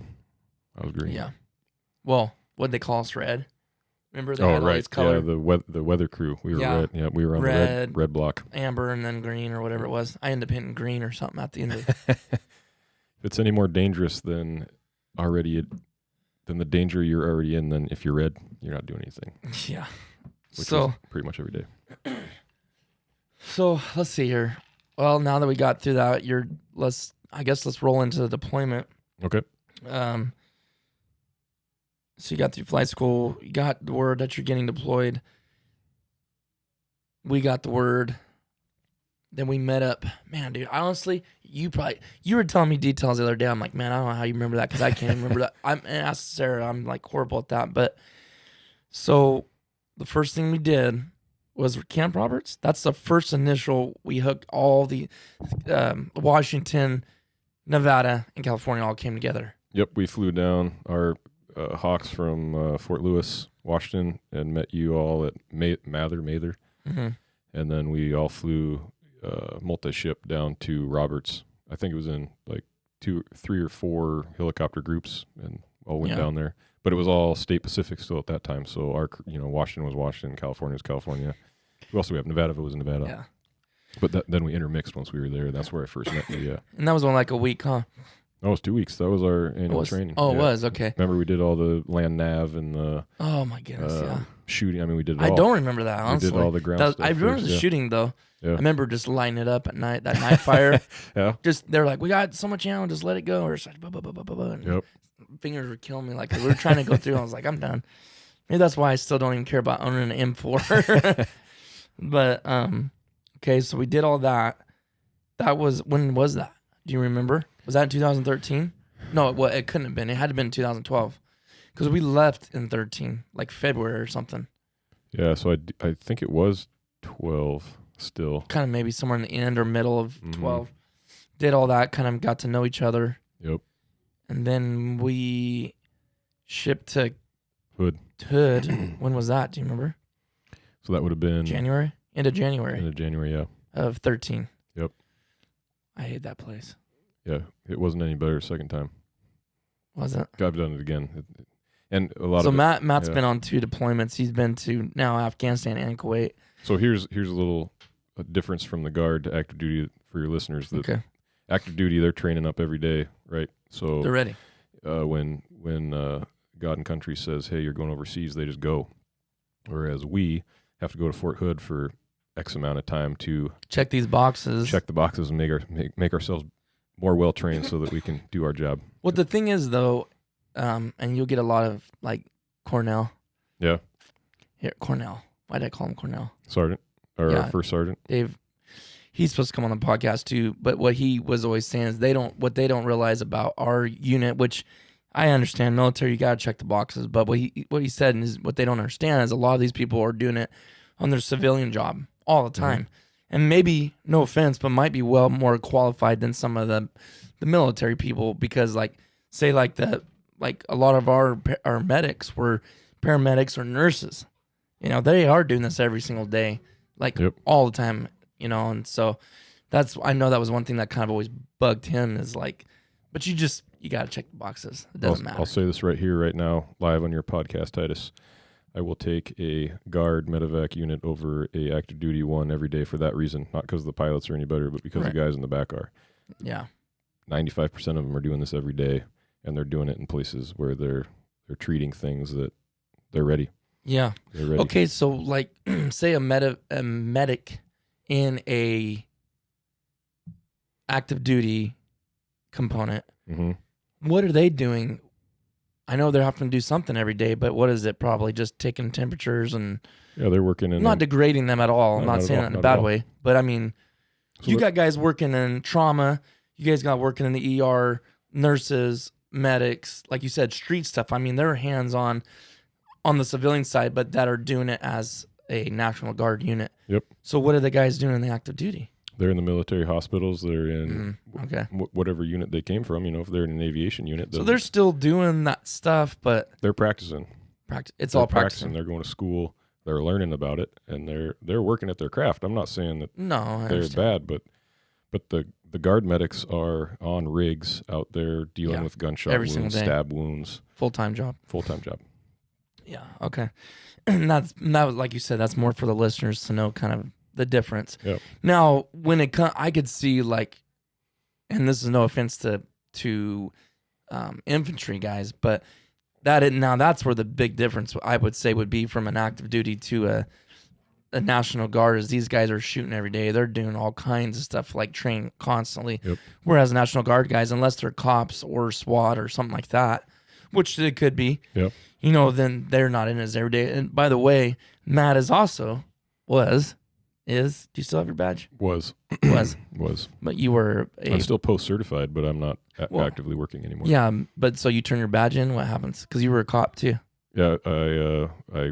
Yeah. Well, what'd they call us, red? Remember they had all these colors? Yeah, the weather crew. We were red. Yeah, we were on the red block. Amber, and then green or whatever it was. I ended up hitting green or something at the end of it. If it's any more dangerous than the danger you're already in, then if you're red, you're not doing anything. Yeah. Which was pretty much every day. So let's see here. Well, now that we got through that, let's roll into the deployment. Okay. So you got through flight school. You got the word that you're getting deployed. We got the word. Then we met up. Man, dude, honestly, you were telling me details the other day. I'm like, man, I don't know how you remember that because I can't remember that. I asked Sarah. I'm like horrible at that. But so the first thing we did was Camp Roberts. That's the first initial. We hooked all the Washington, Nevada, and California all came together. Yep, we flew down our Hawks from Fort Lewis, Washington, and met you all at Mather. Mm-hmm. And then we all flew multi-ship down to Roberts. I think it was in like 3 or 4 helicopter groups, and all went down there. But it was all state Pacific still at that time. So our, Washington was Washington, California was California. We also have Nevada if it was Nevada. Yeah. But then we intermixed once we were there. That's where I first met you. Yeah. And that was on like a week, huh? That was 2 weeks. That was our annual training. Oh, it was? Okay. Remember we did all the land nav and the oh my goodness, shooting. I mean, we did it all. I don't remember that, honestly. We did all the ground stuff. I remember the shooting, though. Yeah. I remember just lighting it up at night, that night fire. Yeah. Just, they're like, we got so much ammo, just let it go. Or it's like, yep. Fingers were killing me. Like, we were trying to go through. I was like, I'm done. Maybe that's why I still don't even care about owning an M4. But, okay, so we did all that. That was, when was that? Do you remember? Was that in 2013? No, it couldn't have been. It had to have been 2012 because we left in 13, like February or something. Yeah, so I think it was 12 still. Kind of maybe somewhere in the end or middle of 12. Did all that, kind of got to know each other. Yep. And then we shipped to Hood. When was that? Do you remember? So that would have been January? End of January. End of January, yeah. Of 13. Yep. I hate that place. Yeah, it wasn't any better second time. Was it? I've done it again. And a lot so of Matt's been on 2 deployments. He's been to now Afghanistan and Kuwait. So here's a little difference from the guard to active duty for your listeners. That active duty, they're training up every day, right? So they're ready. When God and country says, "Hey, you're going overseas," they just go. Whereas we have to go to Fort Hood for X amount of time to check these boxes, check the boxes, and make ourselves more well trained so that we can do our job. Well, the thing is though, and you'll get a lot of like Cornell. Yeah. Here, Cornell. Why did I call him Cornell? Sergeant or first sergeant. Dave. He's supposed to come on the podcast too, but what he was always saying is they don't realize about our unit, which I understand military, you gotta check the boxes, but what he said is what they don't understand is a lot of these people are doing it on their civilian job all the time. Mm-hmm. And maybe, no offense, but might be well more qualified than some of the military people because a lot of our medics were paramedics or nurses. You know, they are doing this every single day, all the time. You know, and so I know that was one thing that kind of always bugged him is but you got to check the boxes. It doesn't matter. I'll say this right here, right now, live on your podcast, Titus. I will take a guard medevac unit over a active duty one every day for that reason. Not because the pilots are any better, but because the guys in the back are. Yeah. 95% of them are doing this every day, and they're doing it in places where they're treating things that they're ready. Yeah. They're ready. Okay, so say a medic in a active duty component, what are they doing? I know they're having to do something every day, but what is it? Probably just taking temperatures and they're working in. I'm not degrading them at all. I'm not saying that in a bad way, but I mean, so you got guys working in trauma. You guys got working in the ER, nurses, medics, like you said, street stuff. I mean, they're hands on the civilian side, but that are doing it as a National Guard unit. Yep. So what are the guys doing in the active duty? They're in the military hospitals. They're in whatever unit they came from. You know, if they're in an aviation unit. So they're still doing that stuff, but they're practicing. It's all practicing. They're going to school. They're learning about it, and they're working at their craft. I'm not saying that they're bad, but the guard medics are on rigs out there dealing with gunshot wounds, stab wounds. Full-time job. Yeah. Okay. That was like you said. That's more for the listeners to know kind of the difference. Yep. Now, when it comes, I could see and this is no offense to infantry guys, but that's where the big difference I would say would be from an active duty to a National Guard is these guys are shooting every day. They're doing all kinds of stuff train constantly. Yep. Whereas National Guard guys, unless they're cops or SWAT or something like that, which it could be. Yep. You know, then they're not in it every day. And by the way, Matt is also do you still have your badge? Was. But you were I'm still post-certified, but I'm not actively working anymore. Yeah, but so you turn your badge in, what happens? Because you were a cop too. Yeah, I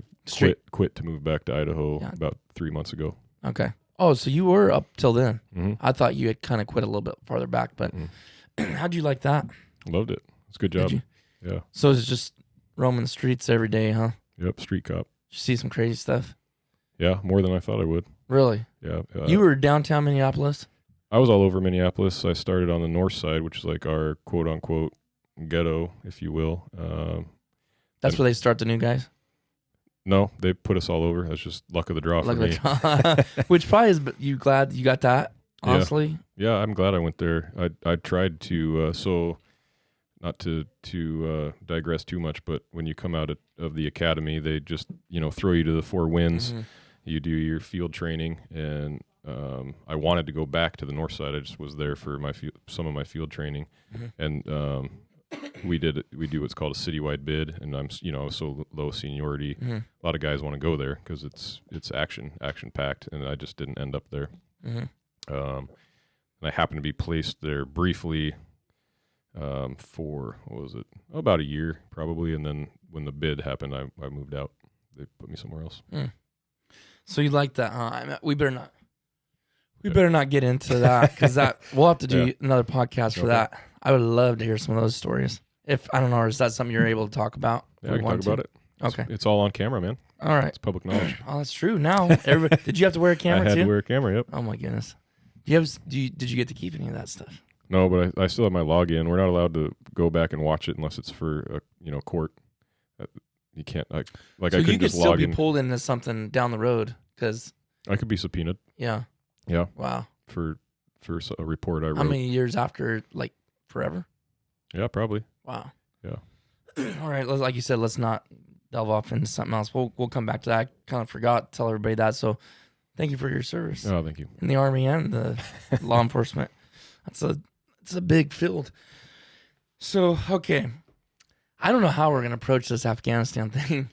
quit to move back to Idaho about 3 months ago. Okay. Oh, so you were up till then. Mm-hmm. I thought you had kind of quit a little bit farther back, but how'd you like that? Loved it. It's a good job. Yeah. So it's just roaming the streets every day, huh? Yep, street cop. Did you see some crazy stuff? Yeah, more than I thought I would. Really? Yeah. You were downtown Minneapolis? I was all over Minneapolis. I started on the north side, which is our quote-unquote ghetto, if you will. That's where they start the new guys? No, they put us all over. That's just luck of the draw for me. Which probably is, but you glad you got that, honestly? Yeah, I'm glad I went there. I tried to, not to digress too much, but when you come out of the academy, they just, throw you to the four winds. Mm-hmm. You do your field training, and I wanted to go back to the north side. I just was there for some of my field training, and we do what's called a citywide bid. And I'm I was so low seniority. A lot of guys want to go there because it's action packed, and I just didn't end up there. And I happened to be placed there briefly for, what was it? About a year probably. And then when the bid happened, I moved out. They put me somewhere else. So you like that, huh? We better not get into that because we'll have to do another podcast for that. I would love to hear some of those stories. If I don't know, is that something you're able to talk about? Yeah, I can talk about it. Okay, it's all on camera, man. All right, it's public knowledge. Oh, that's true. Now, did you have to wear a camera too? I had to wear a camera. Yep. Oh my goodness. Did you get to keep any of that stuff? No, but I still have my login. We're not allowed to go back and watch it unless it's for court. You can't so I couldn't you could just still log be in. Pulled into something down the road because I could be subpoenaed. Yeah. Yeah. Wow. For a report I wrote. How many years after? Like forever? Yeah, probably. Wow. Yeah. All right. Like you said, let's not delve off into something else. We'll come back to that. I kind of forgot to tell everybody that. So thank you for your service. Oh, thank you. In the Army and the law enforcement. It's a big field. So, okay. I don't know how we're going to approach this Afghanistan thing.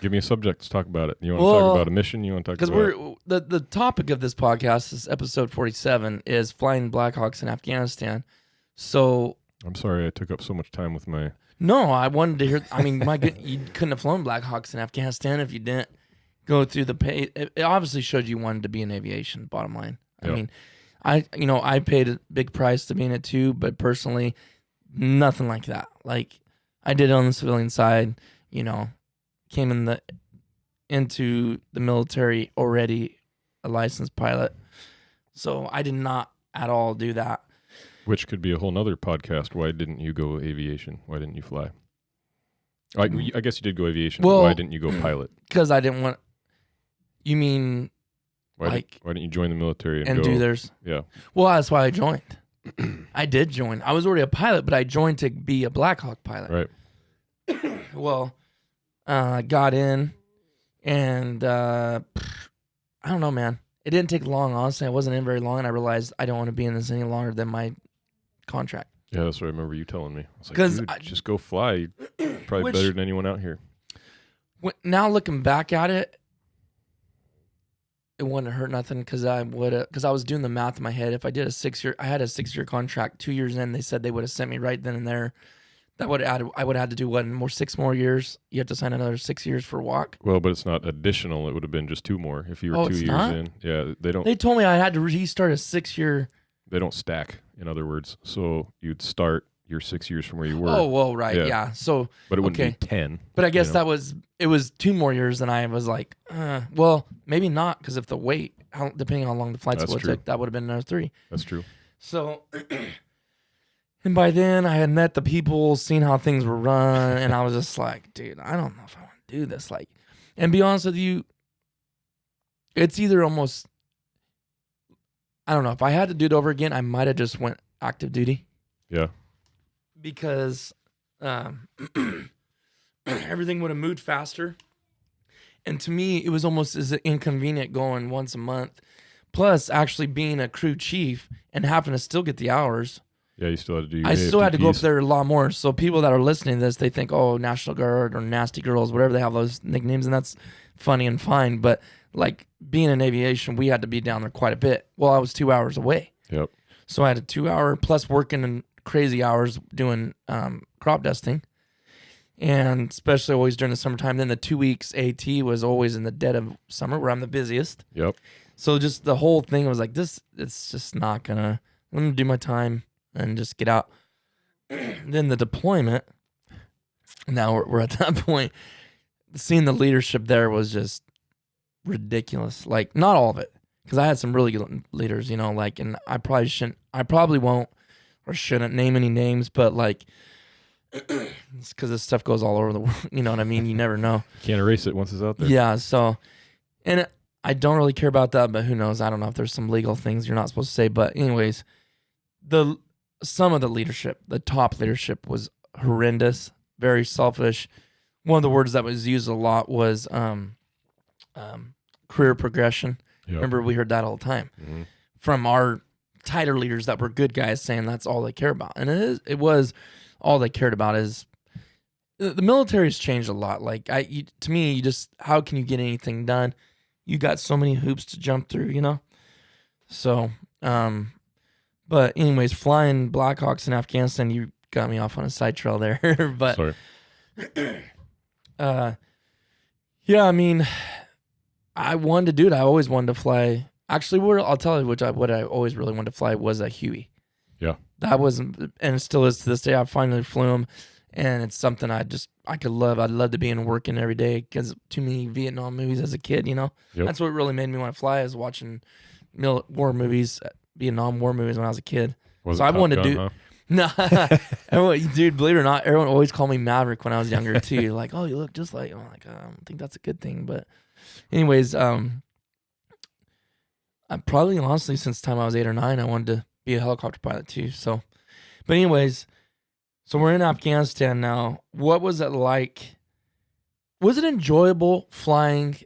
Give me a subject to talk about it. You want to talk about a mission? You want to talk about... Because the topic of this podcast, is episode 47, is flying Blackhawks in Afghanistan. So... I'm sorry I took up so much time with my... No, I wanted to hear... I mean, you couldn't have flown Blackhawks in Afghanistan if you didn't go through the pay. It obviously showed you wanted to be in aviation, bottom line. I mean, I paid a big price to be in it too, but personally, nothing like that. Like, I did it on the civilian side, came into the military already a licensed pilot. So I did not at all do that. Which could be a whole nother podcast. Why didn't you go aviation? Why didn't you fly? I guess you did go aviation. Well, why didn't you go pilot? Because I didn't want... You mean... Why didn't you join the military and do theirs? Yeah. Well, that's why I joined. I did join. I was already a pilot, but I joined to be a Blackhawk pilot. Right. Well, got in, and I don't know, man. It didn't take long, honestly. I wasn't in very long, and I realized I don't want to be in this any longer than my contract. Yeah, that's what I remember you telling me. I was like, dude, just go fly. You're probably better than anyone out here. Now looking back at it, it wouldn't hurt nothing because I was doing the math in my head. If I did I had a 6-year contract. 2 years in, they said they would have sent me right then and there. That would add. I would have had to do 6 more years. You have to sign another 6 years for walk. Well, but it's not additional. It would have been just 2 more if you were 2 years in. Yeah, they don't. They told me I had to restart a 6-year. They don't stack. In other words, so you'd start your 6 years from where you were. Oh well, right, yeah. So, but it wouldn't be 10. But I guess it was 2 more years, and I was like, well, maybe not, because if the wait, depending on how long the flights would take, that would have been another 3. That's true. So, and by then I had met the people, seen how things were run, and I was just like, dude, I don't know if I want to do this. Like, and be honest with you, it's either almost, I don't know, if I had to do it over again, I might have just went active duty. Yeah. Because everything would have moved faster. And to me, it was almost as inconvenient going once a month. Plus, actually being a crew chief and having to still get the hours. Yeah, you still had to do your I still had to go up there a lot more. So people that are listening to this, they think, oh, National Guard or Nasty Girls, whatever they have those nicknames, and that's funny and fine. But like being in aviation, we had to be down there quite a bit. Well, I was 2 hours away. Yep. So I had a 2-hour plus working in crazy hours doing crop dusting, and especially always during the summertime. Then the 2 weeks AT was always in the dead of summer where I'm the busiest. Yep. So just the whole thing was like, this, it's just not gonna, I'm gonna do my time and just get out. Then the deployment, now we're at that point, seeing the leadership there was just ridiculous. Like, not all of it, because I had some really good leaders, and I probably won't or shouldn't name any names, but like, it's because this stuff goes all over the world. You know what I mean? You never know. Can't erase it once it's out there. Yeah. So, and I don't really care about that, but who knows? I don't know if there's some legal things you're not supposed to say. But anyways, some of the leadership, the top leadership, was horrendous, very selfish. One of the words that was used a lot was career progression. Yep. Remember, we heard that all the time from our tighter leaders that were good guys, saying that's all they care about. And it was all they cared about. Is the military's changed a lot. Like, to me, you just, how can you get anything done? You got so many hoops to jump through, So, But anyways, flying Blackhawks in Afghanistan, you got me off on a side trail there. But Sorry. Yeah, I mean, I wanted to do it. I always wanted to fly. Actually, I'll tell you what I always really wanted to fly was a Huey. Yeah. That was, and it still is to this day. I finally flew him, and it's something I could love. I'd love to be in working every day because too many Vietnam movies as a kid, Yep. That's what really made me want to fly, is watching war movies, Vietnam War movies when I was a kid. Was so it I Top wanted to Gun, do. huh? No, dude, believe it or not, everyone always called me Maverick when I was younger too. Like, oh, you look just like. I'm like, I don't think that's a good thing, but anyways, I probably honestly since the time I was 8 or 9, I wanted to be a helicopter pilot too. So, but anyways, so we're in Afghanistan now. What was it like? Was it enjoyable flying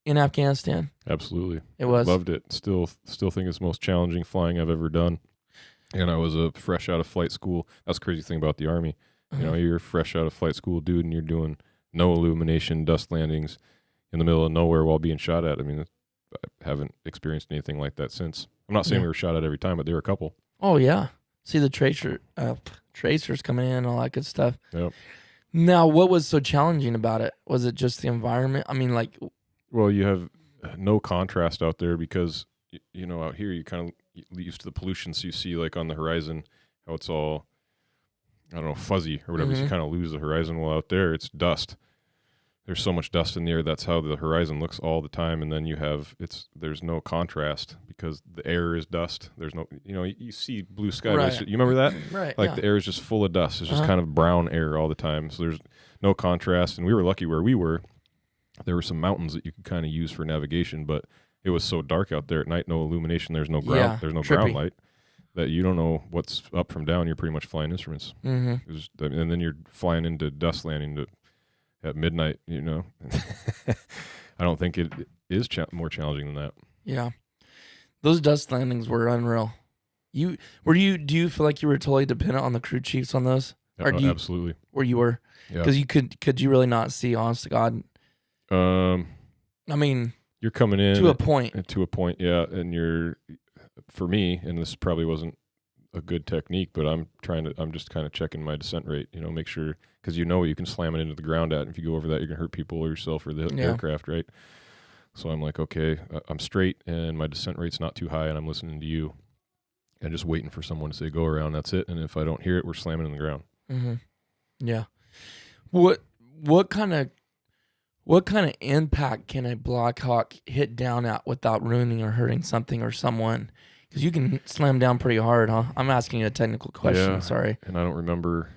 in Afghanistan? Absolutely. It was. Loved it. Still think it's the most challenging flying I've ever done. And I was fresh out of flight school. That's the crazy thing about the Army. You're fresh out of flight school, dude, and you're doing no illumination, dust landings in the middle of nowhere while being shot at. I mean, I haven't experienced anything like that since. I'm not saying we were shot at every time, but there were a couple. Oh, yeah. See the tracers coming in and all that good stuff. Yep. Now, what was so challenging about it? Was it just the environment? I mean, like... Well, you have no contrast out there because, out here you kind of used to the pollution. So you see, like, on the horizon, how it's all, I don't know, fuzzy or whatever. So you kind of lose the horizon. Well, out there, it's dust. There's so much dust in the air. That's how the horizon looks all the time. And then there's no contrast because the air is dust. There's no, you see blue sky. Right. You remember that? Right. Like the air is just full of dust. It's just kind of brown air all the time. So there's no contrast. And we were lucky where we were. There were some mountains that you could kind of use for navigation, but it was so dark out there at night, no illumination. There's no ground. There's no ground light. That you don't know what's up from down. You're pretty much flying instruments. And then you're flying into dust landing at midnight, I don't think it is more challenging than that. Yeah. Those dust landings were unreal. Do you feel like you were totally dependent on the crew chiefs on those? Absolutely. Where you were? Because you could you really not see, honest to God? I mean, you're coming in to a point. Yeah. And for me, and this probably wasn't a good technique, but I'm just kind of checking my descent rate, make sure, because you can slam it into the ground at, and if you go over that, you're going to hurt people or yourself or the aircraft, right? So I'm like, okay, I'm straight, and my descent rate's not too high, and I'm listening to you, and just waiting for someone to say, go around, that's it, and if I don't hear it, we're slamming in the ground. Yeah. What kind of impact can a Blackhawk hit down at without ruining or hurting something or someone? Because you can slam down pretty hard, huh? I'm asking you a technical question. Sorry. And I don't remember.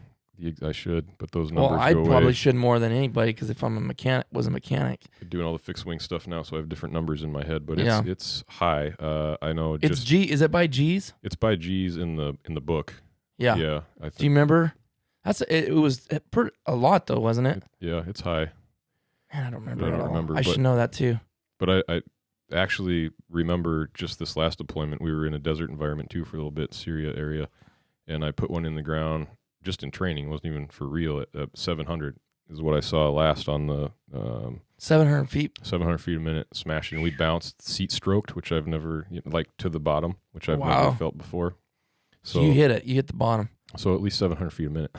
I should, but those numbers go away. Well, I probably should more than anybody because if I'm a mechanic. I'm doing all the fixed wing stuff now, so I have different numbers in my head. But it's high. I know. It's G. Is it by G's? It's by G's in the book. Yeah. Yeah. I think. Do you remember? It was a lot though, wasn't it? It's high. Man, I don't remember. I should know that too. But I actually remember just this last deployment. We were in a desert environment too for a little bit, Syria area, and I put one in the ground just in training. It wasn't even for real. At 700 is what I saw last on the 700 feet. 700 feet a minute, smashing. We bounced, seat stroked, which I've never to the bottom, which I've never felt before. So you hit it. You hit the bottom. So at least 700 feet a minute.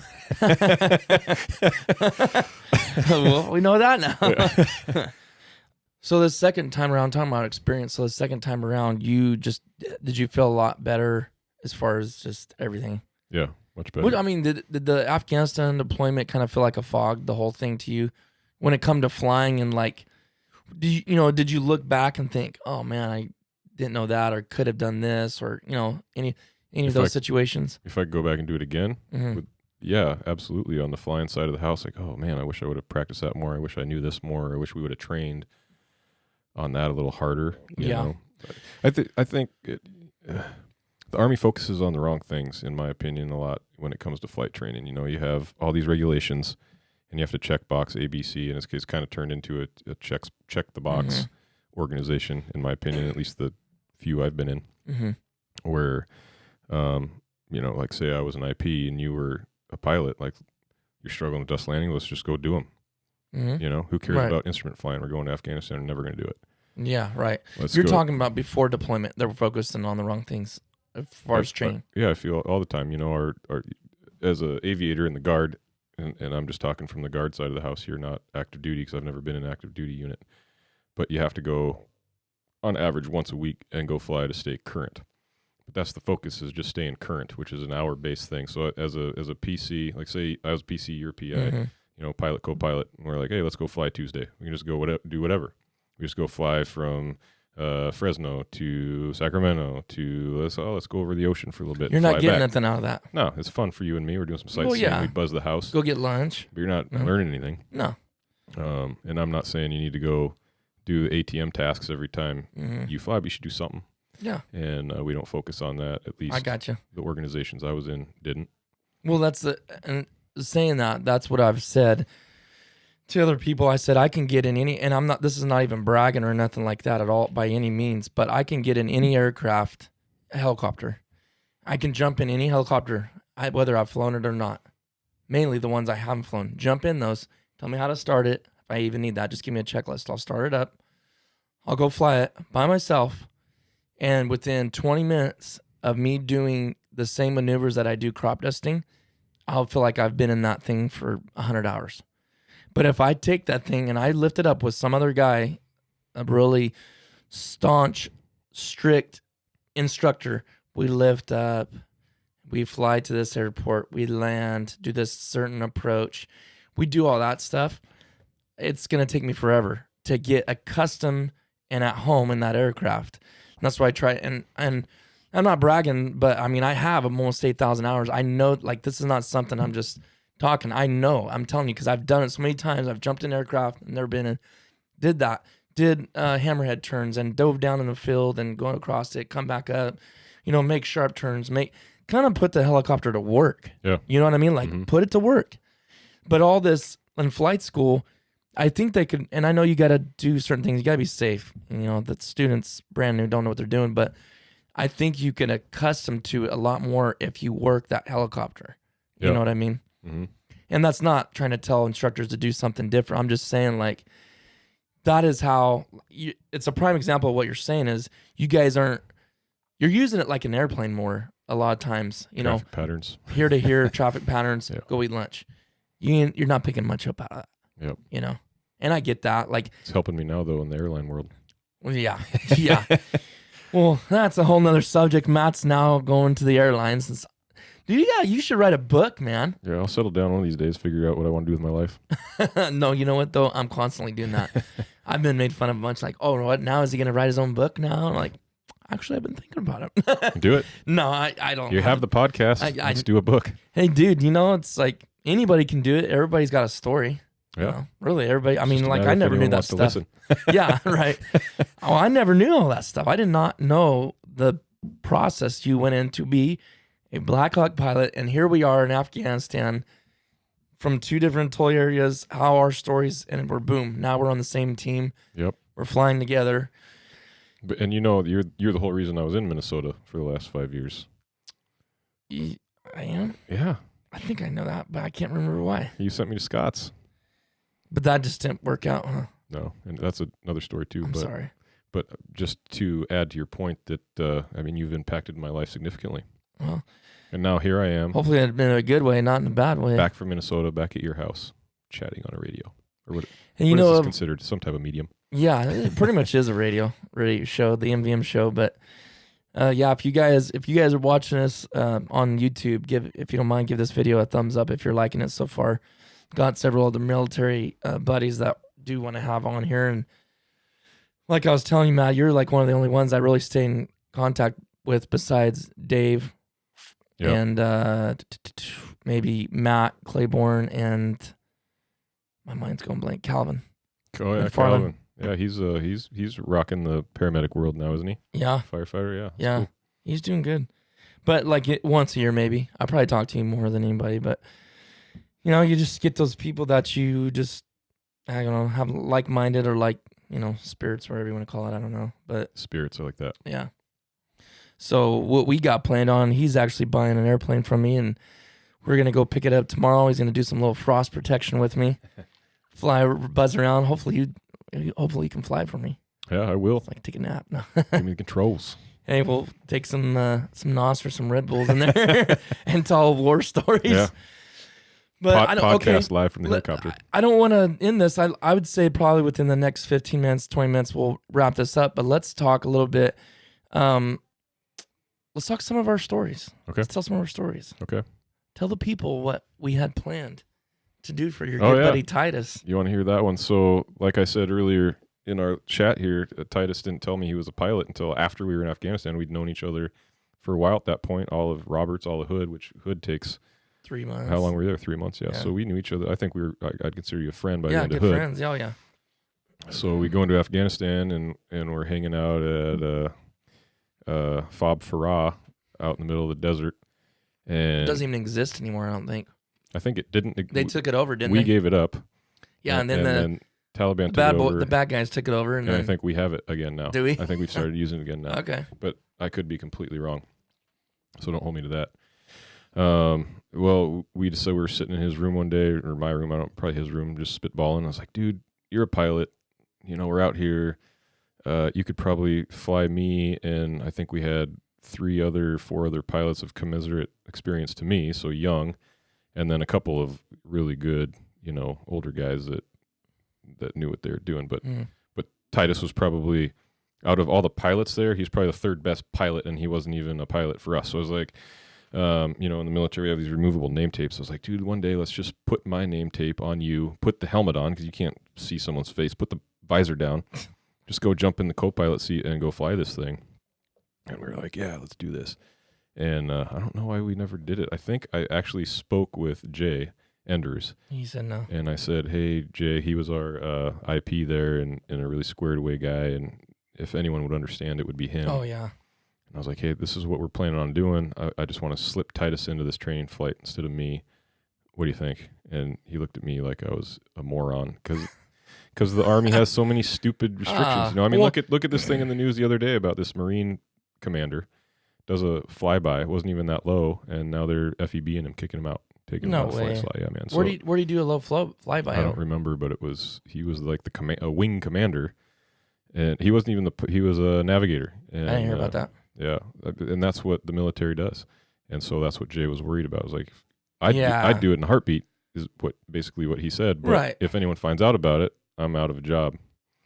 Well, we know that now. So the second time around, talking about experience. So the second time around, did you feel a lot better as far as just everything? Yeah, much better. Did the Afghanistan deployment kind of feel like a fog, the whole thing to you, when it come to flying, and like, did you look back and think, oh man, I didn't know that, or could have done this, or any of those situations? If I could go back and do it again, yeah, absolutely. On the flying side of the house, like, oh man, I wish I would have practiced that more. I wish I knew this more. I wish we would have trained on that a little harder. You know? I think the Army focuses on the wrong things, in my opinion, a lot when it comes to flight training. You have all these regulations, and you have to check box A, B, C. In this case, kind of turned into a check the box organization, in my opinion, at least the few I've been in, where, like say I was an IP and you were a pilot, like you're struggling with dust landing, let's just go do them. Who cares about instrument flying? We're going to Afghanistan. We're never going to do it. Yeah, right. Let's You're go. talking about before deployment. They're focusing on the wrong things as far as training. Yeah, I feel all the time, our as a aviator in the guard, and I'm just talking from the guard side of the house here, not active duty, because I've never been in an active duty unit. But you have to go on average once a week and go fly to stay current. But that's the focus, is just staying current, which is an hour-based thing. So as a PC, like say I was PC, you're PI, pilot, co-pilot, and we're like, hey, let's go fly Tuesday. We can just go do whatever. We just go fly from Fresno to Sacramento to let's go over the ocean for a little bit. You're and not fly getting back. nothing out of that. No, it's fun for you and me. We're doing some sightseeing. yeah. We buzz the house. Go get lunch. But you're not learning anything. No. And I'm not saying you need to go do ATM tasks every time you fly, but you should do something. Yeah. And we don't focus on that. At least I got you. The organizations I was in didn't. Well, and saying that's what I've said to other people. I said I can get in any, and this is not even bragging or nothing like that at all by any means, but I can get in any aircraft, helicopter. I can jump in any helicopter, whether I've flown it or not. Mainly the ones I haven't flown. Jump in those. Tell me how to start it. If I even need that, just give me a checklist. I'll start it up. I'll go fly it by myself. And within 20 minutes of me doing the same maneuvers that I do crop dusting, I'll feel like I've been in that thing for 100 hours. But if I take that thing and I lift it up with some other guy, a really staunch, strict instructor, we lift up, we fly to this airport, we land, do this certain approach, we do all that stuff, it's going to take me forever to get accustomed and at home in that aircraft. And that's why I try, and I'm not bragging, but I mean, I have almost 8,000 hours. I know, like, this is not something I'm just talking. I know, I'm telling you, because I've done it so many times. I've jumped in aircraft and never been in, did hammerhead turns and dove down in the field and going across it, come back up, make sharp turns, kind of put the helicopter to work. Yeah. You know what I mean? Like, put it to work. But all this in flight school, I think they could, and I know you got to do certain things. You got to be safe. The students brand new don't know what they're doing, but I think you can accustom to it a lot more if you work that helicopter. You know what I mean? Mm-hmm. And that's not trying to tell instructors to do something different. I'm just saying, like, that is how it's a prime example of what you're saying is you guys you're using it like an airplane more a lot of times, traffic patterns, here to here, traffic patterns, go eat lunch. You're not picking much up out of that. Yep. And I get that. Like, it's helping me now though in the airline world. Well, yeah. Well, that's a whole nother subject. Matt's now going to the airlines. Dude, you should write a book, man. Yeah, I'll settle down one of these days, figure out what I want to do with my life. No, you know what, though? I'm constantly doing that. I've been made fun of a bunch, like, oh, what, now is he going to write his own book now? I'm like, actually, I've been thinking about it. Do it. No, I don't. You have the podcast. Let's do a book. Hey, dude, it's like anybody can do it. Everybody's got a story. Yeah. Really, everybody. I mean, like, I never knew that stuff. Yeah, right. Oh, I never knew all that stuff. I did not know the process you went in to be a Blackhawk pilot, and here we are in Afghanistan from two different toy areas, how our stories, and boom, now we're on the same team. Yep. We're flying together. And you're the whole reason I was in Minnesota for the last 5 years. I am? Yeah. I think I know that, but I can't remember why. You sent me to Scott's. But that just didn't work out, huh? No, and that's another story too. I'm sorry. But just to add to your point that, you've impacted my life significantly. Well, and now here I am. Hopefully it's been in a good way, not in a bad way. Back from Minnesota, back at your house, chatting on a radio. Or what and is this considered? Some type of medium? Yeah, it pretty much is a radio show, the MVM show. But if you guys are watching this on YouTube, if you don't mind, give this video a thumbs up if you're liking it so far. Got several other military buddies that do want to have on here. And like I was telling you, Matt, you're like one of the only ones I really stay in contact with besides Dave and maybe Matt Claiborne and my mind's going blank, Calvin. Oh, yeah, Calvin. Yeah, he's rocking the paramedic world now, isn't he? Yeah. Firefighter, yeah. Yeah, cool. He's doing good. But like once a year maybe. I probably talk to him more than anybody, but you just get those people that you just, I don't know, have like-minded or like, spirits, whatever you want to call it. I don't know. But spirits are like that. Yeah. So what we got planned on, he's actually buying an airplane from me, and we're going to go pick it up tomorrow. He's going to do some little frost protection with me, buzz around. Hopefully he can fly for me. Yeah, I will. It's like take a nap. No. Give me the controls. Hey, we'll take some NOS or some Red Bulls in there and tell war stories. Yeah. But podcast live from the helicopter. I don't want to end this. I would say probably within the next 15 minutes, 20 minutes, we'll wrap this up. But let's talk a little bit. Let's talk some of our stories. Okay. Let's tell some of our stories. Okay. Tell the people what we had planned to do for your good buddy Titus. You want to hear that one? So, like I said earlier in our chat here, Titus didn't tell me he was a pilot until after we were in Afghanistan. We'd known each other for a while at that point. All of Roberts, all of Hood, which Hood takes 3 months. How long were you there? 3 months, yeah. So we knew each other. I think I'd consider you a friend by the end of good Hood. friends. Oh, yeah. So we go into Afghanistan and we're hanging out at Fob Farah out in the middle of the desert. And it doesn't even exist anymore, I don't think. I think it didn't. They took it over, didn't they? We gave it up. Yeah, and then Taliban took it over. The bad guys took it over. And then, I think we have it again now. Do we? I think we've started using it again now. Okay. But I could be completely wrong. So don't hold me to that. Well, we decided we were sitting in his room one day, or my room, probably his room, just spitballing. I was like, dude, you're a pilot. We're out here. You could probably fly me, and I think we had 4 other pilots of commensurate experience to me, so young, and then a couple of really good, older guys that knew what they were doing. But Titus was probably, out of all the pilots there, he's probably the 3rd best pilot, and he wasn't even a pilot for us. So I was like, in the military, we have these removable name tapes. I was like, dude, one day let's just put my name tape on you, put the helmet on, because you can't see someone's face, put the visor down, just go jump in the co-pilot seat and go fly this thing. And we were like, yeah, let's do this. And I don't know why we never did it. I think I actually spoke with Jay Enders. He said no. And I said, hey, Jay, he was our IP there and a really squared away guy. And if anyone would understand, it would be him. Oh, yeah. And I was like, hey, this is what we're planning on doing. I just want to slip Titus into this training flight instead of me. What do you think? And he looked at me like I was a moron because the Army has so many stupid restrictions. Look at this thing in the news the other day about this Marine commander does a flyby. It wasn't even that low, and now they're FEBing him, kicking him out, taking him out of fly. Yeah, man. Where do you do a low flyby? I don't remember, but he was like a wing commander, and he wasn't even he was a navigator. And, I didn't hear about that. Yeah, and that's what the military does, and so that's what Jay was worried about. I was like, I'd do it in a heartbeat, is basically what he said. But if anyone finds out about it, I'm out of a job.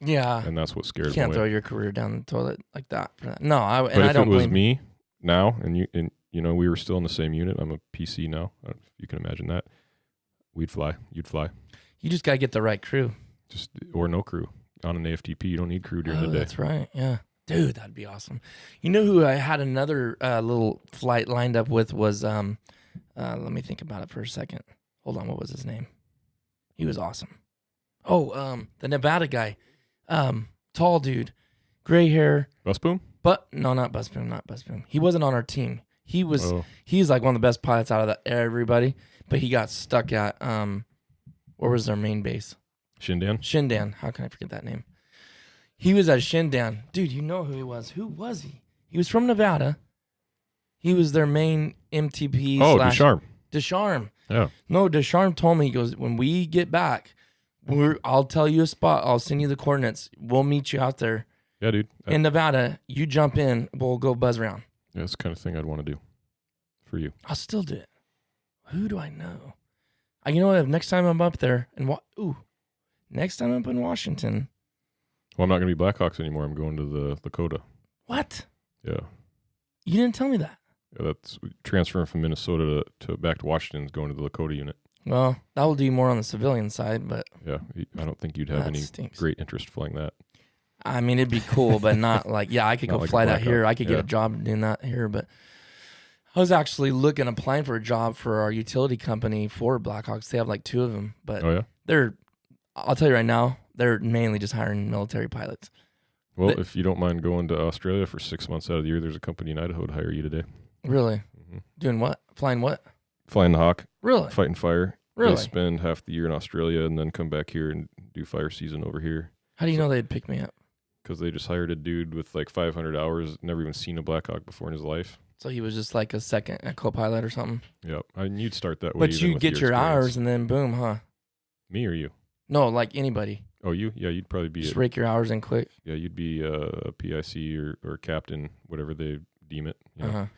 Yeah, and that's what scares me. You can't throw your career down the toilet like that. No, but if it was me now, and we were still in the same unit. I'm a PC now. If you can imagine that, we'd fly. You'd fly. You just gotta get the right crew. Or no crew on an AFTP. You don't need crew during the day. That's right. Yeah, dude, that'd be awesome. You know who I had another little flight lined up with was let me think about it for a second. Hold on, what was his name? He was awesome. Oh, the Nevada guy. Tall dude, gray hair. Busboom? But no, not Busboom. He wasn't on our team. He's like one of the best pilots out of everybody, but he got stuck at where was their main base? Shindan. How can I forget that name? He was at Shindan. Dude, you know who he was. Who was he? He was from Nevada. He was their main MTP. Oh, Descharm. Yeah. No, Descharm told me, he goes, when we get back, I'll tell you a spot. I'll send you the coordinates. We'll meet you out there. Yeah, dude. In Nevada, you jump in. We'll go buzz around. Yeah, that's the kind of thing I'd want to do for you. I'll still do it. Who do I know? You know what? Next time I'm up there, next time I'm up in Washington. Well, I'm not going to be Blackhawks anymore. I'm going to the Lakota. What? Yeah. You didn't tell me that. Yeah, that's transferring from Minnesota to back to Washington, going to the Lakota unit. Well, that will do more on the civilian side, but yeah, I don't think you'd have any great interest flying that. I mean, it'd be cool, but not like, I could go fly that here. I could get a job doing that here, but I was actually applying for a job for our utility company for Blackhawks. They have like 2 of them, but I'll tell you right now, they're mainly just hiring military pilots. Well, if you don't mind going to Australia for 6 months out of the year, there's a company in Idaho to hire you today. Really? Mm-hmm. Doing what? Flying what? Flying the Hawk. Really? Fighting fire. Really? They spend half the year in Australia and then come back here and do fire season over here. How do you know they'd pick me up? Because they just hired a dude with like 500 hours, never even seen a Blackhawk before in his life. So he was just like a co-pilot or something? Yep. I mean, you'd start that way. But you get your hours and then boom, huh? Me or you? No, like anybody. Oh, you? Yeah, you'd probably be Just rake your hours in quick. Yeah, you'd be a PIC or captain, whatever they deem it. You know,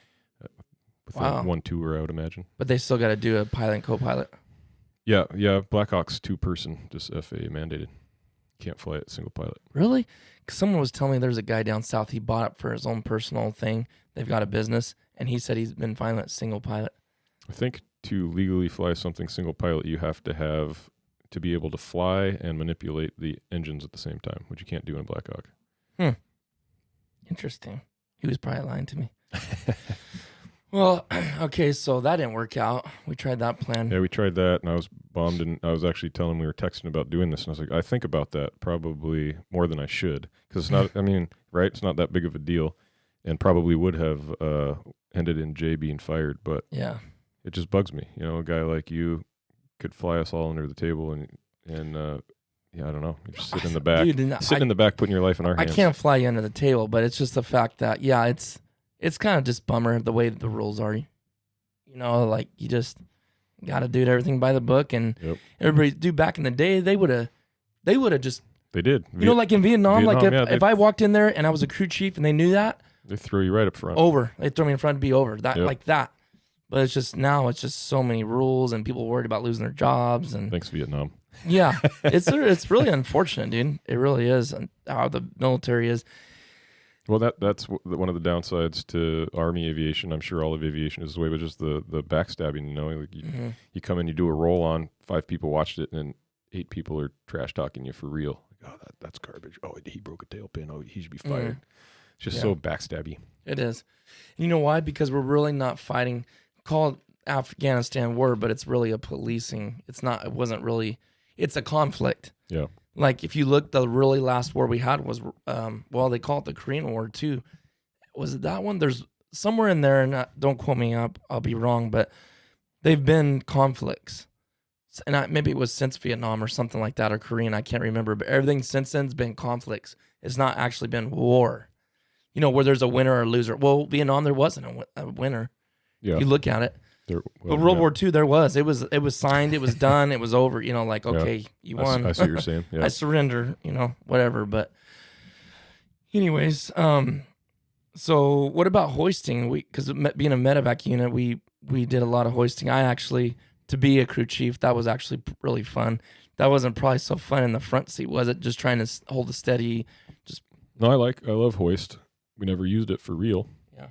with Wow. 1 tour, I would imagine. But they still got to do a pilot and co-pilot. Yeah. Blackhawks 2-person, just FAA mandated. Can't fly it single pilot. Really? 'Cause someone was telling me there's a guy down south. He bought it for his own personal thing. They've got a business, and he said he's been flying it single pilot. I think to legally fly something single pilot, you have to be able to fly and manipulate the engines at the same time, which you can't do in a Blackhawk. Interesting. He was probably lying to me. Well, okay, so that didn't work out. We tried that plan. Yeah, we tried that, and I was bummed, and I was actually telling him we were texting about doing this, and I was like, I think about that probably more than I should, because it's not, I mean, right, it's not that big of a deal, and probably would have ended in Jay being fired, but Yeah. it just bugs me. You know, a guy like you could fly us all under the table, and yeah, I don't know, you just sit in the back, Dude, in the back, putting your life in our hands. I can't fly you under the table, but it's just the fact that, yeah, it's kind of just bummer the way the rules are. You know, like you just got to do everything by the book, and everybody back in the day, they would have just. They did. You know, like in Vietnam, like if I walked in there and I was a crew chief and they knew that, they throw you right up front. Over. They throw me in front to be over. That like that. But it's just now it's just so many rules and people worried about losing their jobs and Thanks, Vietnam. Yeah. It's really unfortunate, dude. It really is how the military is. Well, that's one of the downsides to Army aviation. I'm sure all of aviation is this way, but just the backstabbing. You know, like you come in, you do a roll on, 5 people watched it, and 8 people are trash talking you for real. Like, oh, that's garbage. Oh, he broke a tailpin. Oh, he should be fired. It's just so backstabby. It is. You know why? Because we're really not fighting. Call it Afghanistan war, but it's really a policing. It's not. It wasn't really. It's a conflict. Yeah. Like if you look, the really last war we had was, well, they call it the Korean War too. Was it that one? There's somewhere in there, and don't quote me up, I'll be wrong, but they've been conflicts. And maybe it was since Vietnam or something like that, or Korean, I can't remember, but everything since then's been conflicts. It's not actually been war. You know, where there's a winner or a loser. Well, Vietnam, there wasn't a winner. Yeah. If you look at it. But World War II, there was. It was signed, it was done, it was over. You know, like, okay, you won. I see what you're saying. Yeah. I surrender, you know, whatever. But anyways, so what about hoisting? Because being a medevac unit, we did a lot of hoisting. I actually, to be a crew chief, that was actually really fun. That wasn't probably so fun in the front seat, was it? Just trying to hold a steady. No, I love hoist. We never used it for real. Yeah.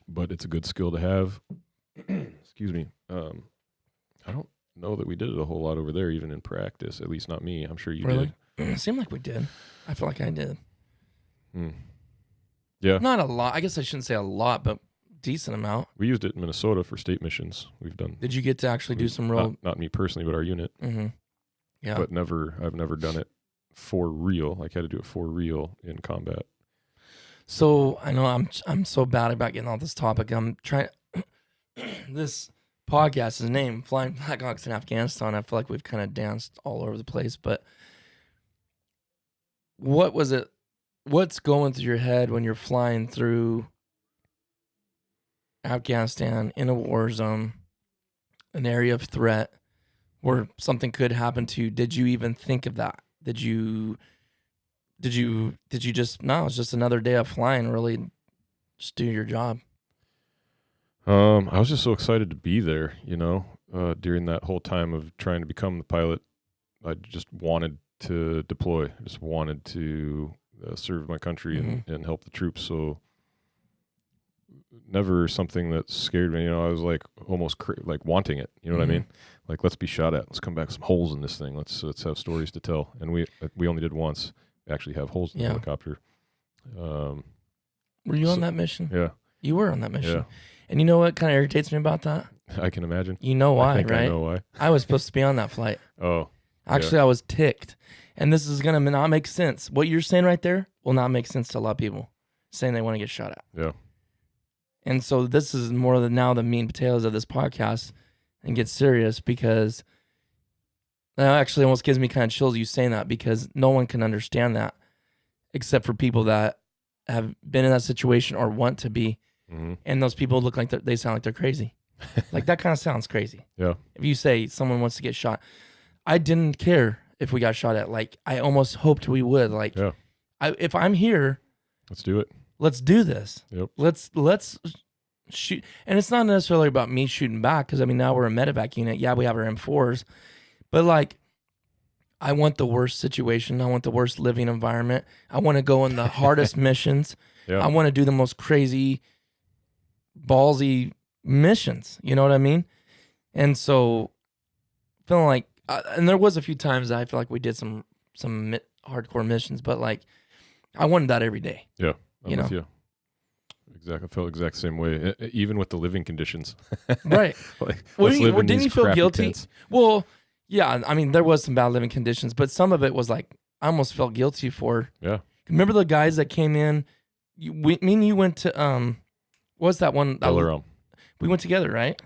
But it's a good skill to have. Excuse me. I don't know that we did it a whole lot over there, even in practice. At least not me. I'm sure you did. It seemed like we did. I feel like I did. Yeah. Not a lot. I guess I shouldn't say a lot, but decent amount. We used it in Minnesota for state missions. We've done. Did you get to actually do some real? Not me personally, but our unit. Mm-hmm. Yeah. But I've never done it for real. Like, I had to do it for real in combat. So I know I'm so bad about getting on this topic. I'm trying. This podcast is named Flying Blackhawks in Afghanistan. I feel like we've kind of danced all over the place, but what was it? What's going through your head when you're flying through Afghanistan in a war zone, an area of threat where something could happen to you? Did you even think of that? Did you just, no, it's just another day of flying, really just do your job? I was just so excited to be there, you know, during that whole time of trying to become the pilot. I just wanted to deploy. I just wanted to serve my country and help the troops. So never something that scared me. You know, I was like almost like wanting it. You know what I mean? Like, let's be shot at. Let's come back with some holes in this thing. Let's have stories to tell. And we only did once actually have holes in the helicopter. Were you on that mission? Yeah. You were on that mission. Yeah. And you know what kind of irritates me about that? I can imagine. You know why, I think right? I know why. I was supposed to be on that flight. Oh. Actually, I was ticked. And this is going to not make sense. What you're saying right there will not make sense to a lot of people saying they want to get shot at. Yeah. And so this is more than now the meat and potatoes of this podcast and get serious, because that actually almost gives me kind of chills you saying that, because no one can understand that except for people that have been in that situation or want to be. And those people look like they sound like they're crazy. Like, that kind of sounds crazy. Yeah. If you say someone wants to get shot, I didn't care if we got shot at. Like, I almost hoped we would. Like, Yeah. If I'm here, Let's do it. let's do this. Yep. Let's shoot. And it's not necessarily about me shooting back, because I mean, now we're a medevac unit. Yeah, we have our M4s, but like, I want the worst situation. I want the worst living environment. I want to go in the hardest missions. Yeah. I want to do the most crazy, ballsy missions. You know what I mean? And so, feeling like, and there was a few times that I feel like we did some hardcore missions, but like, I wanted that every day. Yeah, I'm with know? you. Exactly, I felt exact same way. Even with the living conditions. Right. Like, Didn't you feel guilty? Tents. Well, yeah. I mean, there was some bad living conditions, but some of it was like, I almost felt guilty for. Yeah. Remember the guys that came in? Me and you went to what's that one? Delaram. We went together, right?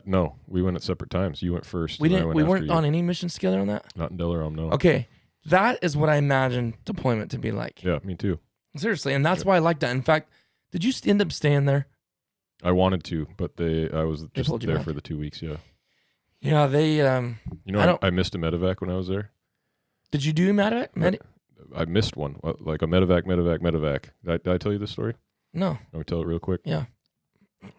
No, we went at separate times. You went first. We didn't. We weren't you. on any missions together on that. Not in Delaram, no. Okay, that is what I imagined deployment to be like. Yeah, me too. Seriously, and that's why I like that. In fact, did you end up staying there? I wanted to, but I was just there back. for the 2 weeks. Yeah. Yeah, they. You know, I missed a medevac when I was there. Did you do medevac? I missed one, like a medevac. Did I tell you this story? No. Let me tell it real quick. Yeah.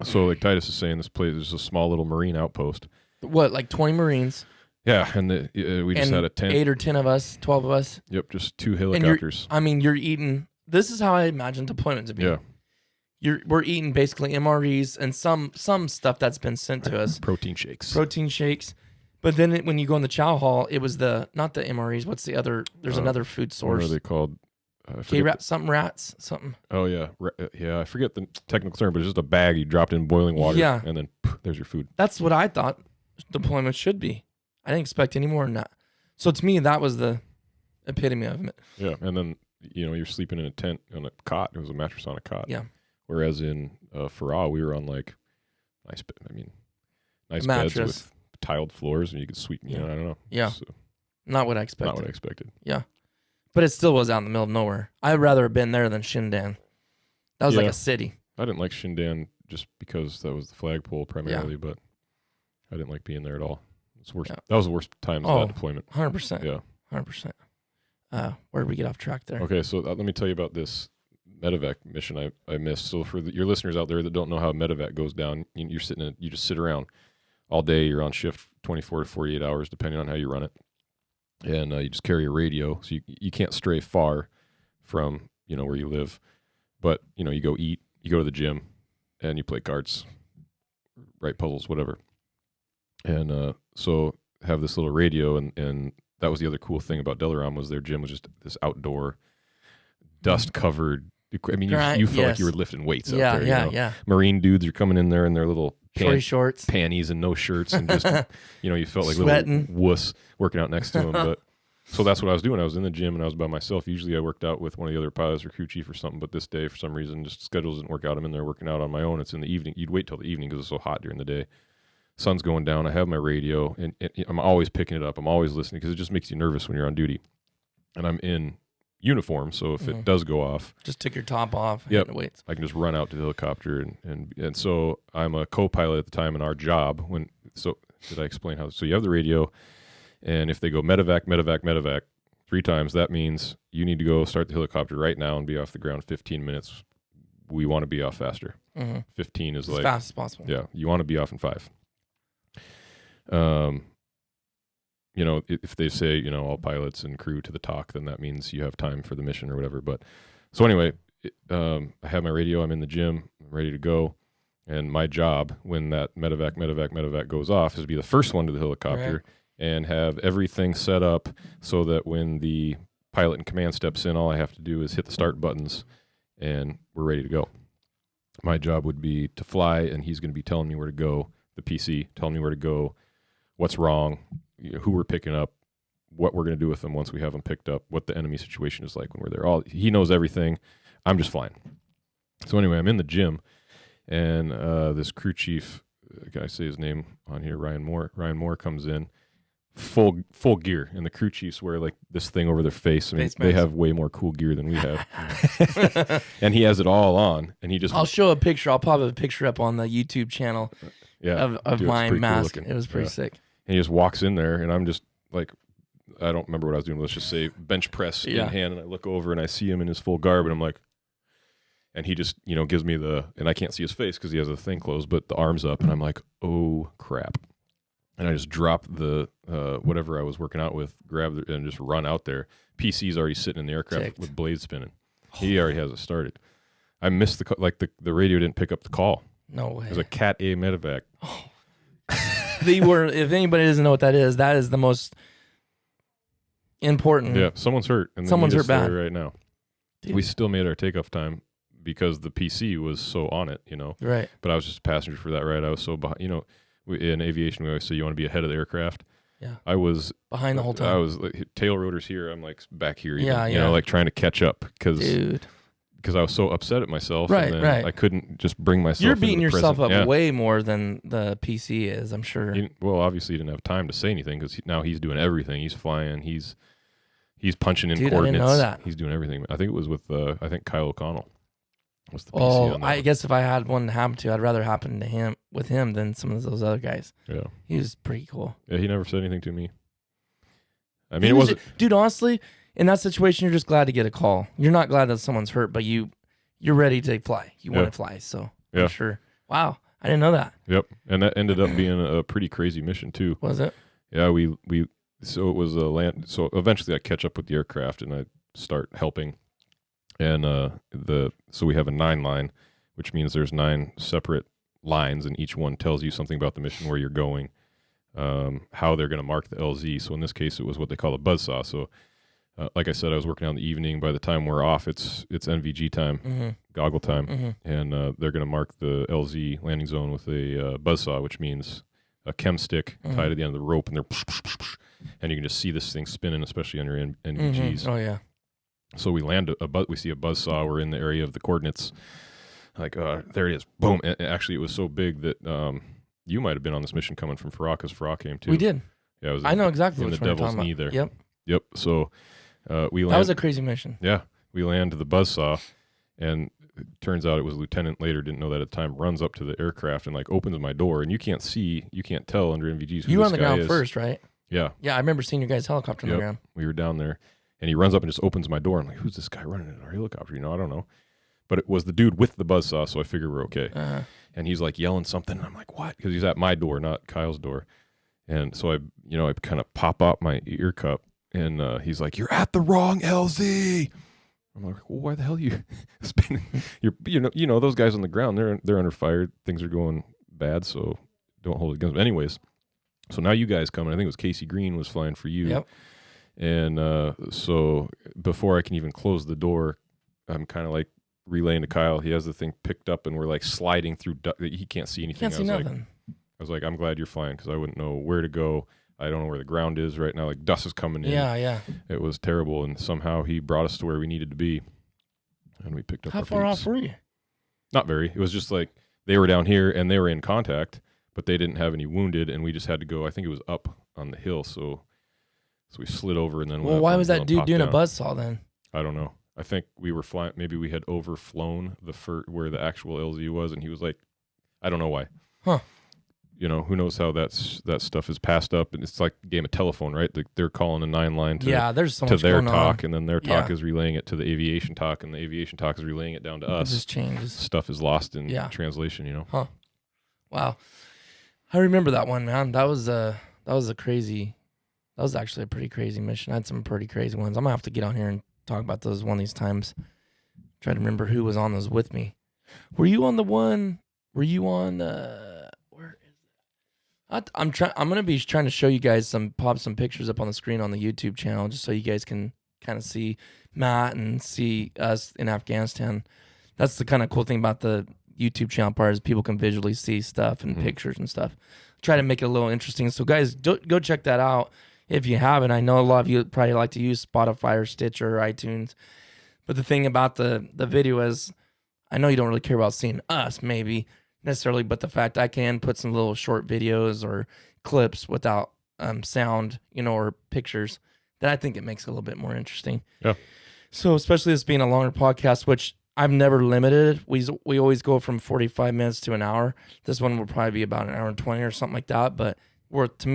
So, like Titus is saying, this place is a small little Marine outpost. What, like 20 Marines? Yeah, and we just had a tent. 8 or 10 of us, 12 of us. Yep, just 2 helicopters. You're eating. This is how I imagine deployment to be. Yeah. We're eating basically MREs and some stuff that's been sent to us. Protein shakes. But then when you go in the chow hall, it was not the MREs. What's the other? There's another food source. What are they called? Rats, something. Oh yeah, yeah. I forget the technical term, but it's just a bag you dropped in boiling water, and then there's your food. That's what I thought deployment should be. I didn't expect any more than that. So to me, that was the epitome of it. Yeah, and then you're sleeping in a tent on a cot. It was a mattress on a cot. Yeah. Whereas in Farah, we were on like nice beds with tiled floors, and you could sweep. I don't know. Yeah. So, not what I expected. Not what I expected. Yeah. But it still was out in the middle of nowhere. I'd rather have been there than Shindan. That was like a city. I didn't like Shindan just because that was the flagpole primarily, but I didn't like being there at all. It's worst. Yeah. That was the worst time of that deployment. 100%. Yeah. 100%. Where did we get off track there? Okay, so let me tell you about this medevac mission I missed. So for your listeners out there that don't know how medevac goes down, you just sit around all day. You're on shift 24 to 48 hours, depending on how you run it. And you just carry a radio, so you can't stray far from where you live. But you go eat, you go to the gym, and you play cards, write puzzles, whatever. And so have this little radio, and that was the other cool thing about Delaram was their gym was just this outdoor, dust covered. I mean, you felt like you were lifting weights out there. Yeah. Marine dudes are coming in there in their little shorts, panties, and no shirts, and just you felt like sweating. Little wuss working out next to them. But so that's what I was doing. I was in the gym and I was by myself. Usually I worked out with one of the other pilots or crew chief or something. But this day, for some reason, just schedules didn't work out. I'm in there working out on my own. It's in the evening. You'd wait till the evening because it's so hot during the day. Sun's going down. I have my radio, and I'm always picking it up. I'm always listening because it just makes you nervous when you're on duty. And I'm in uniform, so if it does go off, just take your top off. Yep, and wait. I can just run out to the helicopter, and so I'm a co-pilot at the time in our job. So did I explain how? So you have the radio, and if they go medevac 3 times, that means you need to go start the helicopter right now and be off the ground 15 minutes. We want to be off faster. 15 is as fast as possible. Yeah, you want to be off in 5. If they say, all pilots and crew to the talk, then that means you have time for the mission or whatever. But so anyway, I have my radio. I'm in the gym, I'm ready to go. And my job when that medevac goes off is to be the first one to the helicopter and have everything set up so that when the pilot in command steps in, all I have to do is hit the start buttons and we're ready to go. My job would be to fly, and he's going to be telling me where to go, the PC, telling me where to go, what's wrong, who we're picking up, what we're going to do with them once we have them picked up, what the enemy situation is like when we're there. He knows everything. I'm just flying. So anyway, I'm in the gym, and this crew chief, can I say his name on here, Ryan Moore comes in, full gear, and the crew chiefs wear like this thing over their face. I mean, they have way more cool gear than we have. And he has it all on, and he just... I'll show a picture. I'll pop a picture up on the YouTube channel of my mask. Cool. It was pretty sick. And he just walks in there, and I'm just like, I don't remember what I was doing. Let's just say bench press in hand, and I look over and I see him in his full garb, and I'm like, and he just, gives me and I can't see his face because he has a thing closed, but the arms up, and I'm like, oh crap. And I just drop the whatever I was working out with, grab it, and just run out there. PC's already sitting in the aircraft with blades spinning. He already has it started. I missed the radio didn't pick up the call. No way. It was a Cat A medevac. Oh. If anybody doesn't know what that is the most important. Yeah, someone's hurt. And someone's hurt bad right now. Dude. We still made our takeoff time because the PC was so on it, Right. But I was just a passenger for that ride. I was so behind. In aviation, we always say you want to be ahead of the aircraft. Yeah. I was behind the whole time. I was tail rotors here. I'm like back here. Even, yeah. Like trying to catch up because I was so upset at myself. Right, and right. I couldn't just bring myself. You're beating yourself present. up way more than the PC is, I'm sure. Obviously, he didn't have time to say anything because now he's doing everything. He's flying. He's punching in Dude, coordinates. I didn't know that. He's doing everything. I think it was with Kyle O'Connell. Was the PC on that I one. guess if I had one to happen to, I'd rather happen to him with him than some of those other guys. Yeah, he was pretty cool. Yeah, he never said anything to me. I mean, it wasn't. Dude, honestly, in that situation, you're just glad to get a call. You're not glad that someone's hurt, but you're ready to fly. You want to fly, so I'm sure. Wow, I didn't know that. Yep, and that ended up being a pretty crazy mission too. Was it? Yeah, so it was a land. So eventually, I catch up with the aircraft and I start helping. And so we have a 9 line, which means there's 9 separate lines, and each one tells you something about the mission, where you're going, how they're going to mark the LZ. So in this case, it was what they call a buzzsaw. So like I said, I was working out in the evening. By the time we're off, it's NVG time, goggle time, and they're going to mark the LZ landing zone with a buzzsaw, which means a chem stick tied at the end of the rope, and and you can just see this thing spinning, especially on your NVGs. Oh yeah. So we land we see a buzzsaw. We're in the area of the coordinates. Like, there it is. Boom. And actually, it was so big that you might have been on this mission coming from Farah, because Farah came too. We did. Yeah, it was I know exactly in which the one Devil's you're Knee talking there. about. Yep. So we land. That was a crazy mission. Yeah. We land the buzzsaw, and it turns out it was a lieutenant later, didn't know that at the time, runs up to the aircraft and opens my door, and you can't tell under NVGs who you were this on the guy ground is. first, right? Yeah. Yeah, I remember seeing your guys' helicopter on the ground. We were down there. And he runs up and just opens my door. I'm like, who's this guy running in our helicopter? I don't know. But it was the dude with the buzzsaw, so I figure we're okay. And he's yelling something. And I'm like, what? Because he's at my door, not Kyle's door. And so I kind of pop out my ear cup, and he's like, you're at the wrong LZ. I'm like, well, why the hell are you spinning? Those guys on the ground, they're under fire. Things are going bad, so don't hold it against them. Anyways, so now you guys come, and I think it was Casey Green was flying for you. Yep. And so before I can even close the door, I'm kind of relaying to Kyle. He has the thing picked up, and we're sliding through. He can't see anything. Can't see nothing. I was like, I'm glad you're flying, because I wouldn't know where to go. I don't know where the ground is right now. Dust is coming in. Yeah. It was terrible, and somehow he brought us to where we needed to be, and we picked up. How far off were you? Not very. It was just they were down here, and they were in contact, but they didn't have any wounded, and we just had to go. I think it was up on the hill, so we slid over and then. Well, why was that dude doing a buzzsaw then? I don't know. I think we were flying. Maybe we had overflown where the actual LZ was, and he was like, I don't know why. Huh. Who knows how that stuff is passed up, and it's like a game of telephone, right? They're calling a 9 line to there's so to much their going talk, on. and then their talk is relaying it to the aviation talk, and the aviation talk is relaying it down to us. It just changes. Stuff is lost in translation, Huh. Wow. I remember that one, man. That was actually a pretty crazy mission. I had some pretty crazy ones. I'm gonna have to get on here and talk about those one of these times. Try to remember who was on those with me. Were you on the one? Were you on? Where is it? I'm gonna be trying to show you guys pop some pictures up on the screen on the YouTube channel, just so you guys can kind of see Matt and see us in Afghanistan. That's the kind of cool thing about the YouTube channel part, is people can visually see stuff and pictures and stuff. Try to make it a little interesting. So guys, go check that out if you haven't. I know a lot of you probably like to use Spotify or Stitcher or iTunes. But the thing about the video is, I know you don't really care about seeing us maybe necessarily, but the fact I can put some little short videos or clips without sound, or pictures, that I think it makes it a little bit more interesting. Yeah. So especially this being a longer podcast, which I've never limited. We always go from 45 minutes to an hour. This one will probably be about an hour and 20 or something like that. But worth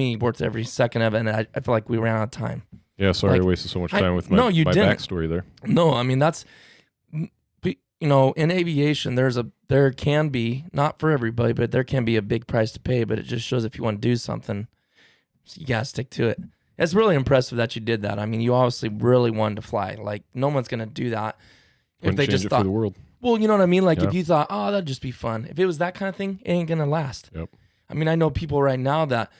every second of it. And I feel like we ran out of time. Yeah, sorry Like, I wasted so much time with my, no, you my didn't. backstory there. No, I mean that's, in aviation, there can be, not for everybody, but there can be a big price to pay. But it just shows if you want to do something, you gotta stick to it. It's really impressive that you did that. I mean, you obviously really wanted to fly. Like no one's gonna do that if Wouldn't they change just it thought. for the world. Well, you know what I mean. Like Yeah. if you thought, oh, that'd just be fun. If it was that kind of thing, it ain't gonna last. Yep. I mean, I know people right now that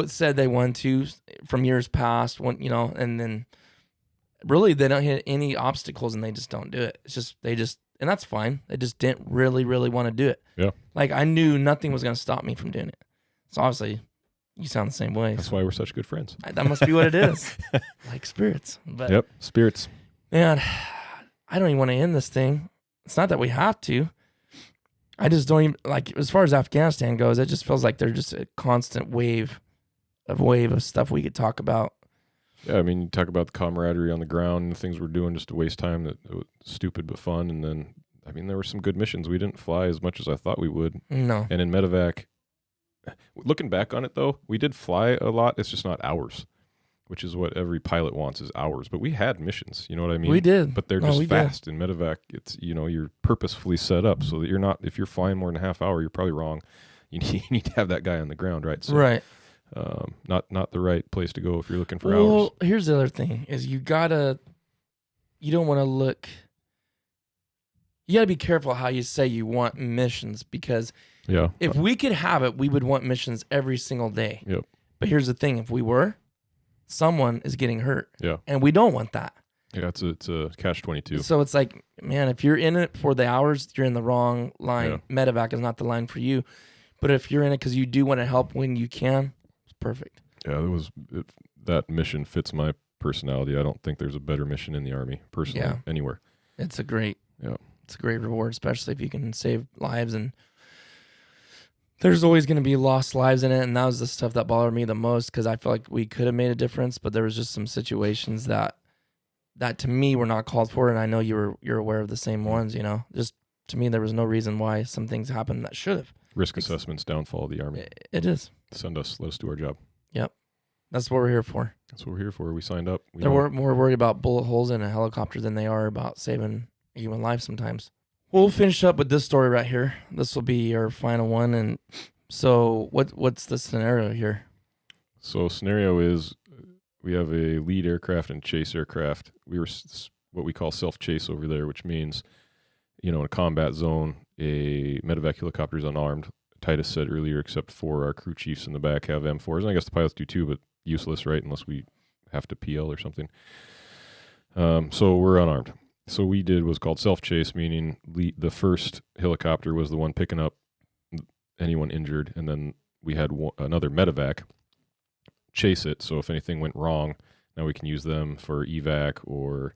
said they wanted to from years past, and then really they don't hit any obstacles and they just don't do it. It's just and that's fine. They just didn't really, really want to do it. Yeah. Like I knew nothing was gonna stop me from doing it. So obviously, you sound the same way. That's why we're such good friends. That must be what it is. Like spirits. But Yep, spirits. man, I don't even want to end this thing. It's not that we have to. I just don't even like as far as Afghanistan goes, it just feels like there's just a constant wave of stuff we could talk about. Yeah, I mean, you talk about the camaraderie on the ground and the things we're doing just to waste time that was stupid but fun. And then, I mean, there were some good missions. We didn't fly as much as I thought we would. No. And in medevac, looking back on it, though, we did fly a lot. It's just not hours, which is what every pilot wants is hours. But we had missions, you know what I mean? We did. But they're just fast. In medevac, it's, you're purposefully set up so that you're not, if you're flying more than a half hour, you're probably wrong. You need to have that guy on the ground, right? So, right. Not the right place to go if you're looking for hours. Well, here's the other thing is you don't want to look, you got to be careful how you say you want missions because if we could have it, we would want missions every single day. Yep. But here's the thing. If we were, someone is getting hurt. Yeah. And we don't want that. Yeah, it's a catch-22. So it's like, man, if you're in it for the hours, you're in the wrong line. Yeah. Medevac is not the line for you. But if you're in it because you do want to help when you can, it's perfect. Yeah, that mission fits my personality. I don't think there's a better mission in the Army, personally, anywhere. It's a great reward, especially if you can save lives. And there's always going to be lost lives in it. And that was the stuff that bothered me the most because I feel like we could have made a difference, but there was just some situations that to me were not called for. And I know you're aware of the same ones, just to me, there was no reason why some things happened that should have. Risk assessment's downfall of the Army. It is. Let us do our job. Yep. That's what we're here for. That's what we're here for. We signed up. They're more worried about bullet holes in a helicopter than they are about saving a human life sometimes. We'll finish up with this story right here. This will be our final one. And so what's the scenario here? So scenario is we have a lead aircraft and chase aircraft. We were what we call self-chase over there, which means, in a combat zone, a medevac helicopter is unarmed. Titus said earlier, except for our crew chiefs in the back have M4s. And I guess the pilots do too, but useless, right? Unless we have to PL or something. So we're unarmed. So we did was called self-chase, meaning the first helicopter was the one picking up anyone injured, and then we had another medevac chase it. So if anything went wrong, now we can use them for evac or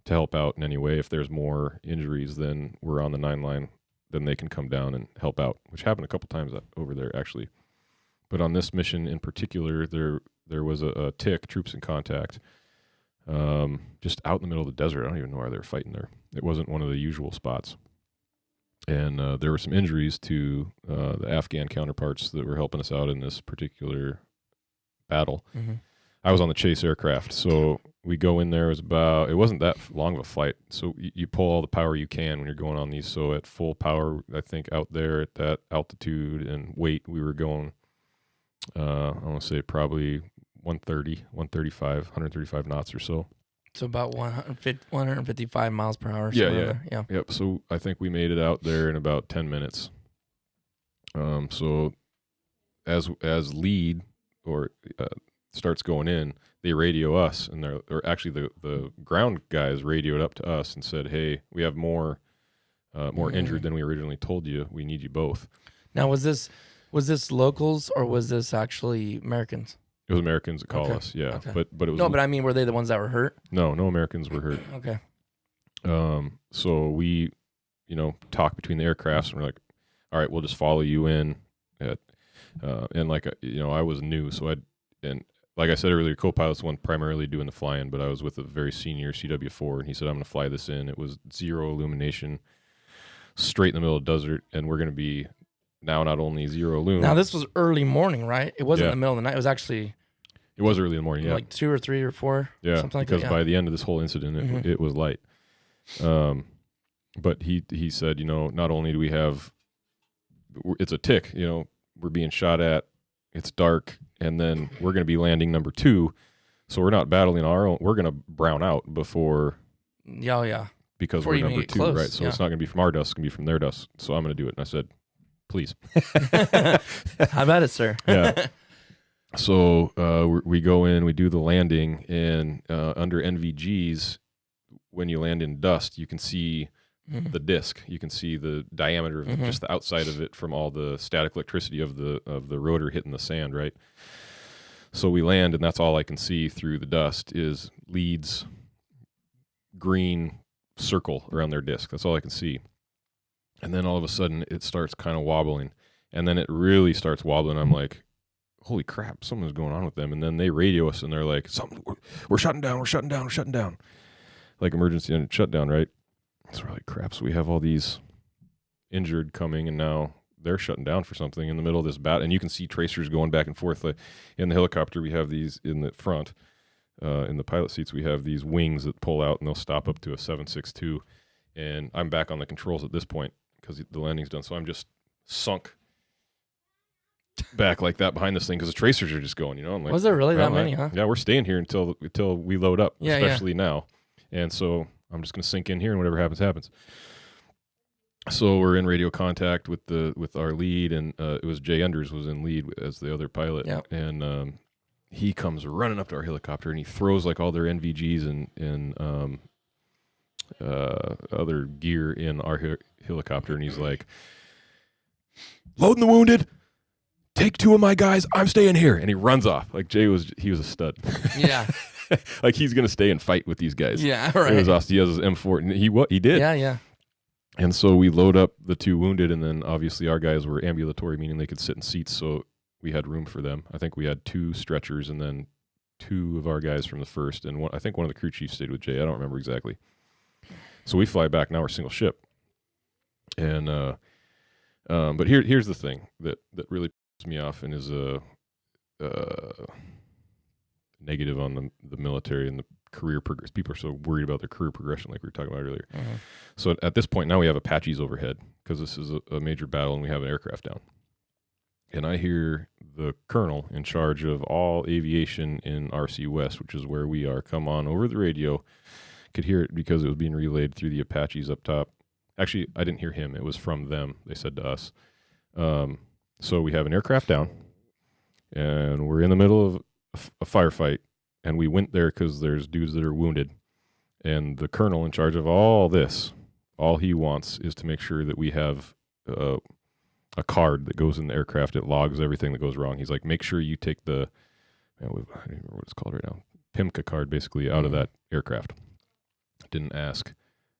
to help out in any way. If there's more injuries, then we're on the 9 line. Then they can come down and help out, which happened a couple times over there, actually. But on this mission in particular, there was a TIC, troops in contact, just out in the middle of the desert. I don't even know why they were fighting there. It wasn't one of the usual spots. And there were some injuries to the Afghan counterparts that were helping us out in this particular battle. Mm-hmm. I was on the chase aircraft, so we go in there. It wasn't that long of a flight, so you pull all the power you can when you're going on these. So at full power, I think out there at that altitude and weight, we were going, I want to say probably 135 knots or so. So about 155 miles per hour. Yeah. Yep. So I think we made it out there in about 10 minutes. So as lead or starts going in, they radio us, and the ground guys radioed up to us and said, "Hey, we have more injured than we originally told you. We need you both." Now, was this locals or was this actually Americans? It was Americans that called us, yeah. Okay. But it was but I mean, were they the ones that were hurt? No Americans were hurt. Okay. So we, talk between the aircrafts, and we're like, "All right, we'll just follow you in." And like, I was new, so like I said earlier, co-pilot's the one primarily doing the flying, but I was with a very senior CW4, and he said, "I'm going to fly this in." It was zero illumination, straight in the middle of the desert, and we're going to be now not only zero illumination. Now, this was early morning, right? It wasn't in the middle of the night. It was actually It was early in the morning, yeah. Like 2 or 3 or 4, yeah, something like because that. by the end of this whole incident, it was light. But he said, not only do we have, it's a tick, we're being shot at, it's dark, and then we're going to be landing number 2, so we're not battling our own, we're going to brown out before. Yeah. Because Before we're you number get 2, close, right? So it's not going to be from our dust, it's going to be from their dust. So I'm going to do it. And I said, please. How about it, sir? Yeah. So we go in, we do the landing, and under NVGs, when you land in dust, you can see the disc. You can see the diameter of just the outside of it from all the static electricity of the rotor hitting the sand, right? So we land, and that's all I can see through the dust is leads, green circle around their disc. That's all I can see. And then all of a sudden it starts kind of wobbling, and then it really starts wobbling. I'm like, holy crap, something's going on with them. And then they radio us, and they're like, we're shutting down, like emergency shutdown, right? So we're like, crap, so we have all these injured coming, and now they're shutting down for something in the middle of this battle. And you can see tracers going back and forth. Like in the helicopter, we have these in the front. In the pilot seats, we have these wings that pull out, and they'll stop up to a 762. And I'm back on the controls at this point because the landing's done. So I'm just sunk back like that behind this thing because the tracers are just going. I'm like, was there really that many? Huh? Yeah, we're staying here until we load up, Yeah, especially now. And so I'm just gonna sink in here, and whatever happens, happens. So we're in radio contact with our lead, and it was Jay Enders was in lead as the other pilot, and he comes running up to our helicopter, and he throws like all their NVGs and other gear in our helicopter, and he's like, loading the wounded, take 2 of my guys, I'm staying here. And he runs off. Like he was a stud. Yeah. Like he's going to stay and fight with these guys. Yeah, right. It was awesome. He has his M4, and he did. Yeah. And so we load up the 2 wounded, and then obviously our guys were ambulatory, meaning they could sit in seats, so we had room for them. I think we had 2 stretchers, and then 2 of our guys from the first, and I think one of the crew chiefs stayed with Jay. I don't remember exactly. So we fly back. Now we're single ship. And but here's the thing that really pisses me off and is a negative on the military and the career progress. People are so worried about their career progression, like we were talking about earlier. So at this point now we have Apaches overhead because this is a major battle, and we have an aircraft down. And I hear the colonel in charge of all aviation in RC West, which is where we are, come on over the radio. Could hear it because it was being relayed through the Apaches up top. Actually, I didn't hear him. It was from them. They said to us. So we have an aircraft down, and we're in the middle of a firefight, and we went there because there's dudes that are wounded. And the colonel in charge of all this, all he wants is to make sure that we have a card that goes in the aircraft. It logs everything that goes wrong. He's like, make sure you take I don't remember what it's called right now, PIMCA card, basically, out of that aircraft. Didn't ask,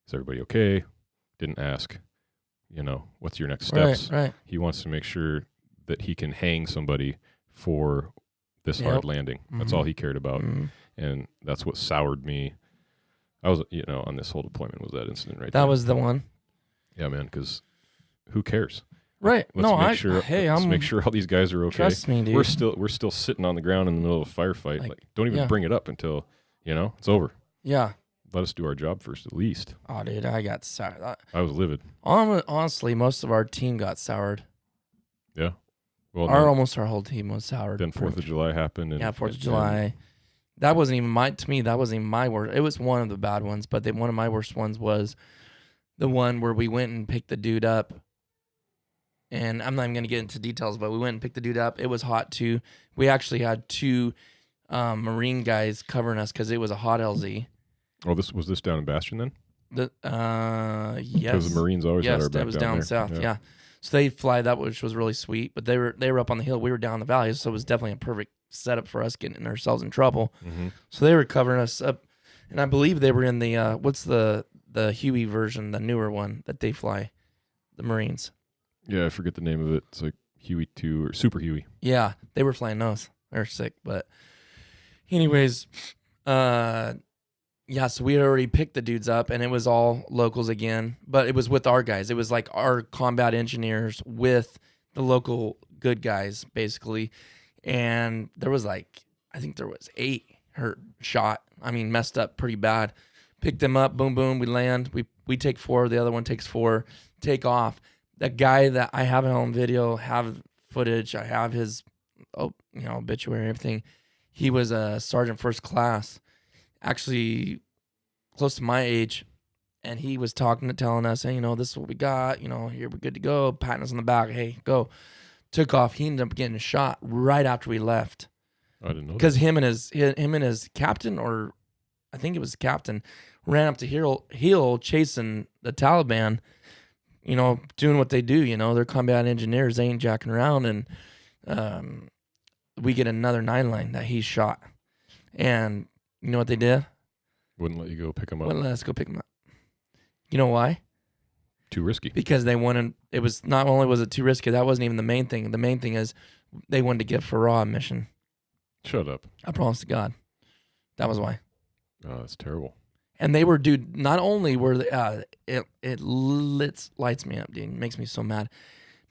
is everybody okay? Didn't ask, what's your next steps? Right. He wants to make sure that he can hang somebody for this hard landing. That's all he cared about. And that's what soured me. I was, on this whole deployment was that incident right there. That was the one. Yeah, man, because who cares? Right. Let's make sure all these guys are okay. Trust me, dude. We're still sitting on the ground in the middle of a firefight. Like don't even bring it up until, it's over. Yeah. Let us do our job first, at least. Oh, dude, I got soured. I was livid. Honestly, most of our team got soured. Yeah. Well, almost our whole team was soured. Then 4th of July happened. And, 4th of July. That wasn't even that wasn't even my worst. It was one of the bad ones, but one of my worst ones was the one where we went and picked the dude up. And I'm not even going to get into details, but we went and picked the dude up. It was hot, too. We actually had 2 Marine guys covering us because it was a hot LZ. Oh, was this down in Bastion then? Yes. Because the Marines always had our back that was down there. south. Yeah. So they fly that, which was really sweet. But they were up on the hill. We were down the valley, so it was definitely a perfect setup for us getting ourselves in trouble. So they were covering us up, and I believe they were in the what's the Huey version, the newer one that they fly, the Marines. Yeah, I forget the name of it. It's like Huey 2 or Super Huey. Yeah, they were flying those. They're sick, but anyways, yeah, so we had already picked the dudes up, and it was all locals again, but it was with our guys. It was like our combat engineers with the local good guys, basically. And there was like, I think there was 8 hurt, shot. I mean, messed up pretty bad. Picked them up, boom, boom. We land. We take 4. The other one takes 4. Take off. That guy that I have on video, have footage. I have his, obituary, everything. He was a sergeant first class, actually close to my age, and he was telling us, hey, this is what we got. Here we're good to go. Patting us on the back. Hey, go. Took off. He ended up getting shot right after we left. I didn't know because him and his captain, or I think it was the captain, ran up to heel chasing the Taliban. Doing what they do. They're combat engineers. They ain't jacking around, and we get another 9-line that he shot, and you know what they did? Wouldn't let you go pick him up. Wouldn't let us go pick him up. You know why? Too risky. Because they wanted. It was not only was it too risky. That wasn't even the main thing. The main thing is they wanted to get Farah a mission. Shut up. I promise to God, that was why. Oh, that's terrible. And they were, dude. Not only were they, it lights me up, dude. It makes me so mad.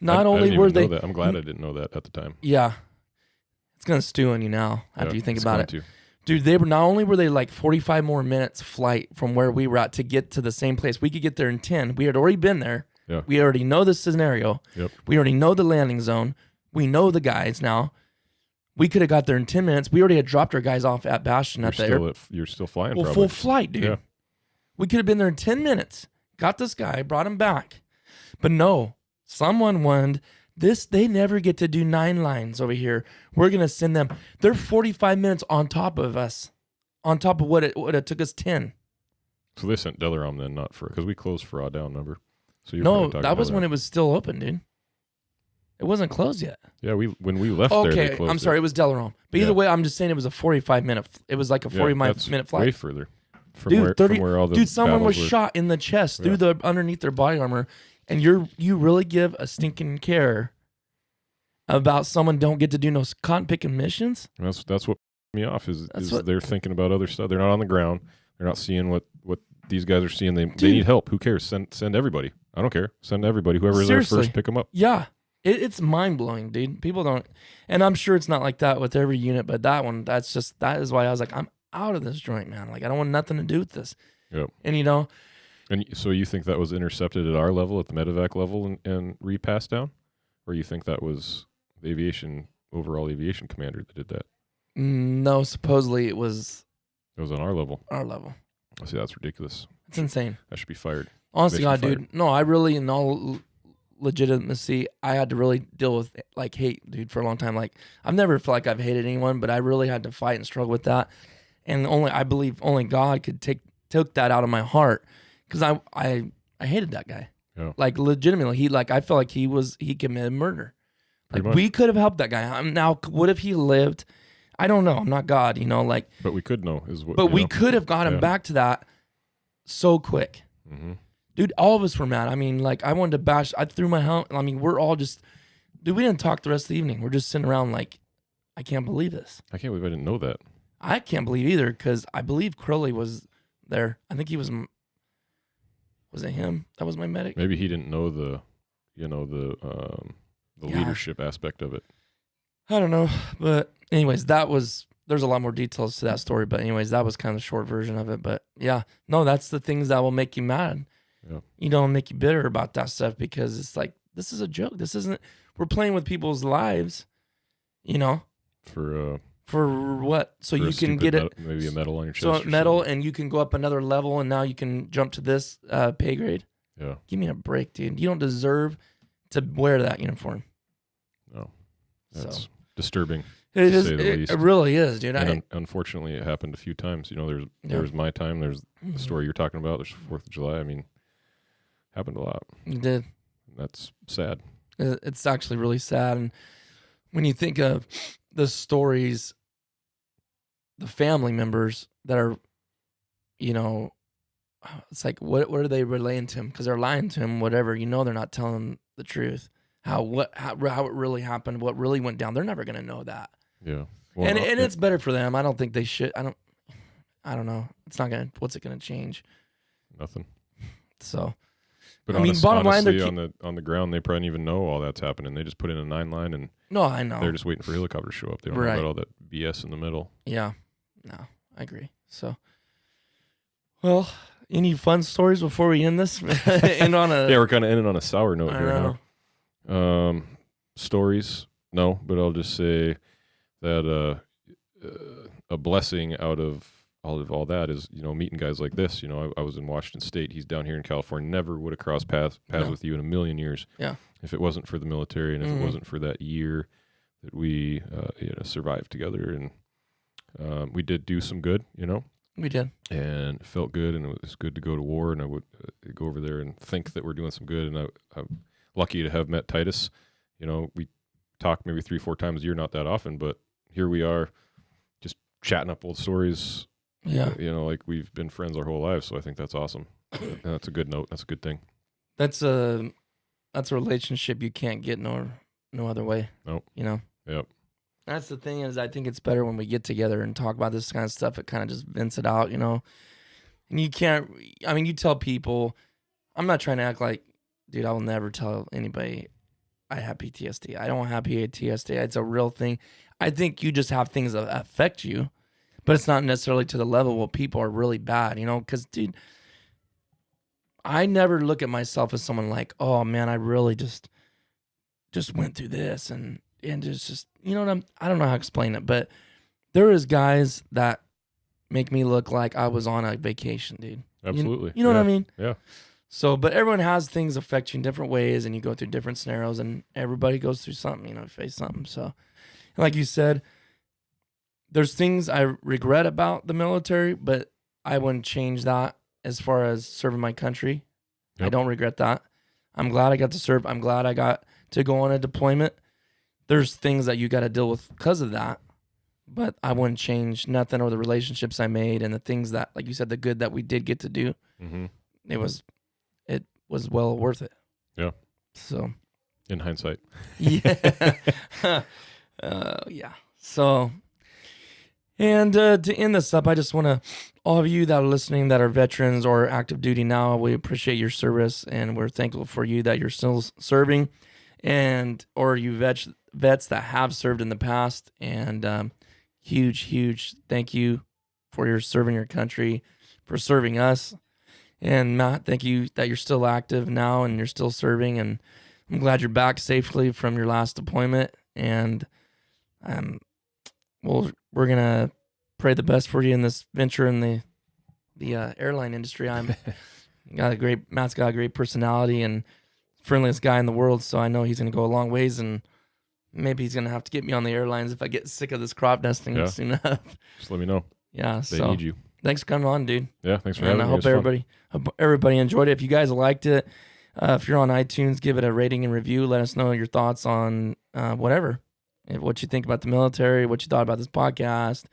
Not only were they. I'm glad I didn't know that at the time. Yeah, it's gonna stew on you now after you think about it. To. Dude, they were not only were they like 45 more minutes flight from where we were at to get to the same place. We could get there in 10. We had already been there. Yeah. We already know the scenario. Yep. We already know the landing zone. We know the guys now. We could have got there in 10 minutes. We already had dropped our guys off at Bastion at the airport. You're still flying, well, probably. Full flight, dude. Yeah. We could have been there in 10 minutes. Got this guy, brought him back. But no, someone wanted this. They never get to do 9 lines over here. We're going to send them. They're 45 minutes on top of us. On top of what it took us 10. So they sent Delaram then, not for, because we closed for down, remember? So no, that was when it was still open, dude. It wasn't closed yet. Yeah, when we left there, they closed. I'm sorry, it was Delaram. But either way, I'm just saying it was a 45-minute. It was like a 45-minute flight. Way further from where all the dude, someone was were. shot in the chest through the underneath their body armor, and you really give a stinking care about someone don't get to do no cotton picking missions? That's what me off is they're thinking about other stuff. They're not on the ground. They're not seeing what these guys are seeing. They need help. Who cares? Send everybody. I don't care. Send everybody. Whoever is there first, pick them up. Yeah. It's mind-blowing, dude. People don't, and I'm sure it's not like that with every unit, but that is why I was like, I'm out of this joint, man. Like, I don't want nothing to do with this. Yep. And And so you think that was intercepted at our level, at the medevac level, and repassed down? Or you think that was the overall aviation commander that did that? No, supposedly it was on our level. Our level. I see, that's ridiculous. It's insane. That should be fired. Honestly, God, dude. No, I really, in all legitimacy, I had to really deal with like hate, dude, for a long time. Like, I've never felt like I've hated anyone, but I really had to fight and struggle with that. And I believe only God could took that out of my heart, because I hated that guy. Yeah. Like, legitimately, I felt like he committed murder. Like, we could have helped that guy. Now, what if he lived? I don't know. I'm not God, But we could know is what. But we could have got him back to that so quick. Mm-hmm. Dude, all of us were mad. I mean, like, I wanted to bash. I threw my helmet. I mean, we're all just, dude, we didn't talk the rest of the evening. We're just sitting around like, I can't believe this. I can't believe I didn't know that. I can't believe either, because I believe Crowley was there. I think he was it him? That was my medic? Maybe he didn't know the leadership aspect of it. I don't know. But anyways, there's a lot more details to that story. But anyways, that was kind of the short version of it. But yeah, no, that's the things that will make you mad. Yeah. Make you bitter about that stuff, because it's like, this is a joke. This isn't, we're playing with people's lives, For what? So you can get it. Maybe a medal on your chest. So medal, and you can go up another level, and now you can jump to this pay grade. Yeah. Give me a break, dude. You don't deserve to wear that uniform. No. That's disturbing. It is. It really is, dude. And unfortunately, it happened a few times. There's my time. There's the story you're talking about. There's 4th of July. I mean, happened a lot. It did. That's sad. It's actually really sad. And when you think of the stories, the family members that are, it's like, what are they relaying to him? Because they're lying to him, whatever. They're not telling him the truth. How it really happened, what really went down. They're never going to know that. Yeah. Well, and it's better for them. I don't think they should. I don't know. It's not going to, what's it going to change? Nothing. So But I mean, bottom line, honestly, on the ground, they probably don't even know all that's happening. They just put in a 9-line, and no, I know they're just waiting for a helicopter to show up. They don't know about all that BS in the middle. Yeah, no, I agree. So, well, any fun stories before we end this? End on a yeah, we're kind of ending on a sour note here. Huh? Stories, no, but I'll just say that a blessing out of all that is, meeting guys like this. I was in Washington State. He's down here in California. Never would have crossed paths with you in a million years. Yeah. If it wasn't for the military and if it wasn't for that year that we survived together, and we did do some good. We did. And it felt good, and it was good to go to war, and I would go over there and think that we're doing some good, and I'm lucky to have met Titus. We talk maybe 3-4 times a year, not that often, but here we are just chatting up old stories. Yeah. Like we've been friends our whole lives, so I think that's awesome. And that's a good note. That's a good thing. That's a relationship you can't get no other way. Nope. Yep. That's the thing is I think it's better when we get together and talk about this kind of stuff. It kind of just vents it out, And you can't, you tell people, I'm not trying to act like, dude, I will never tell anybody I have PTSD. I don't have PTSD. It's a real thing. I think you just have things that affect you, but it's not necessarily to the level where people are really bad, because, dude, I never look at myself as someone like, oh, man, I really just went through this and just I don't know how to explain it, but there is guys that make me look like I was on a vacation, dude. Absolutely. You know what I mean? Yeah. So, but everyone has things affect you in different ways, and you go through different scenarios, and everybody goes through something, face something. So, and like you said, there's things I regret about the military, but I wouldn't change that as far as serving my country. Yep. I don't regret that. I'm glad I got to serve. I'm glad I got to go on a deployment. There's things that you got to deal with because of that, but I wouldn't change nothing or the relationships I made and the things that, like you said, the good that we did get to do. Mm-hmm. It was well worth it. Yeah. So. In hindsight. Yeah. Yeah. So, and to end this up, I just want to, all of you that are listening that are veterans or active duty now, we appreciate your service, and we're thankful for you that you're still serving, or you vets that have served in the past, and huge thank you for your serving your country, for serving us. And Matt, thank you that you're still active now and you're still serving, and I'm glad you're back safely from your last deployment. And we're gonna pray the best for you in this venture in the airline industry. Matt's got a great personality and friendliest guy in the world, so I know he's gonna go a long ways, and maybe he's gonna have to get me on the airlines if I get sick of this crop nesting soon enough. Just let me know. Yeah, they need you. Thanks for coming on, dude. Yeah, thanks for having me. I hope everybody enjoyed it. If you guys liked it, if you're on iTunes, give it a rating and review. Let us know your thoughts on whatever, what you think about the military, what you thought about this podcast,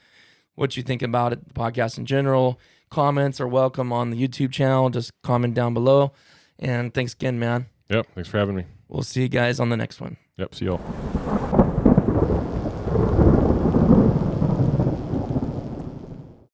what you think about it, the podcast in general. Comments are welcome on the YouTube channel. Just comment down below. And thanks again, man. Yep, thanks for having me. We'll see you guys on the next one. Yep, see y'all.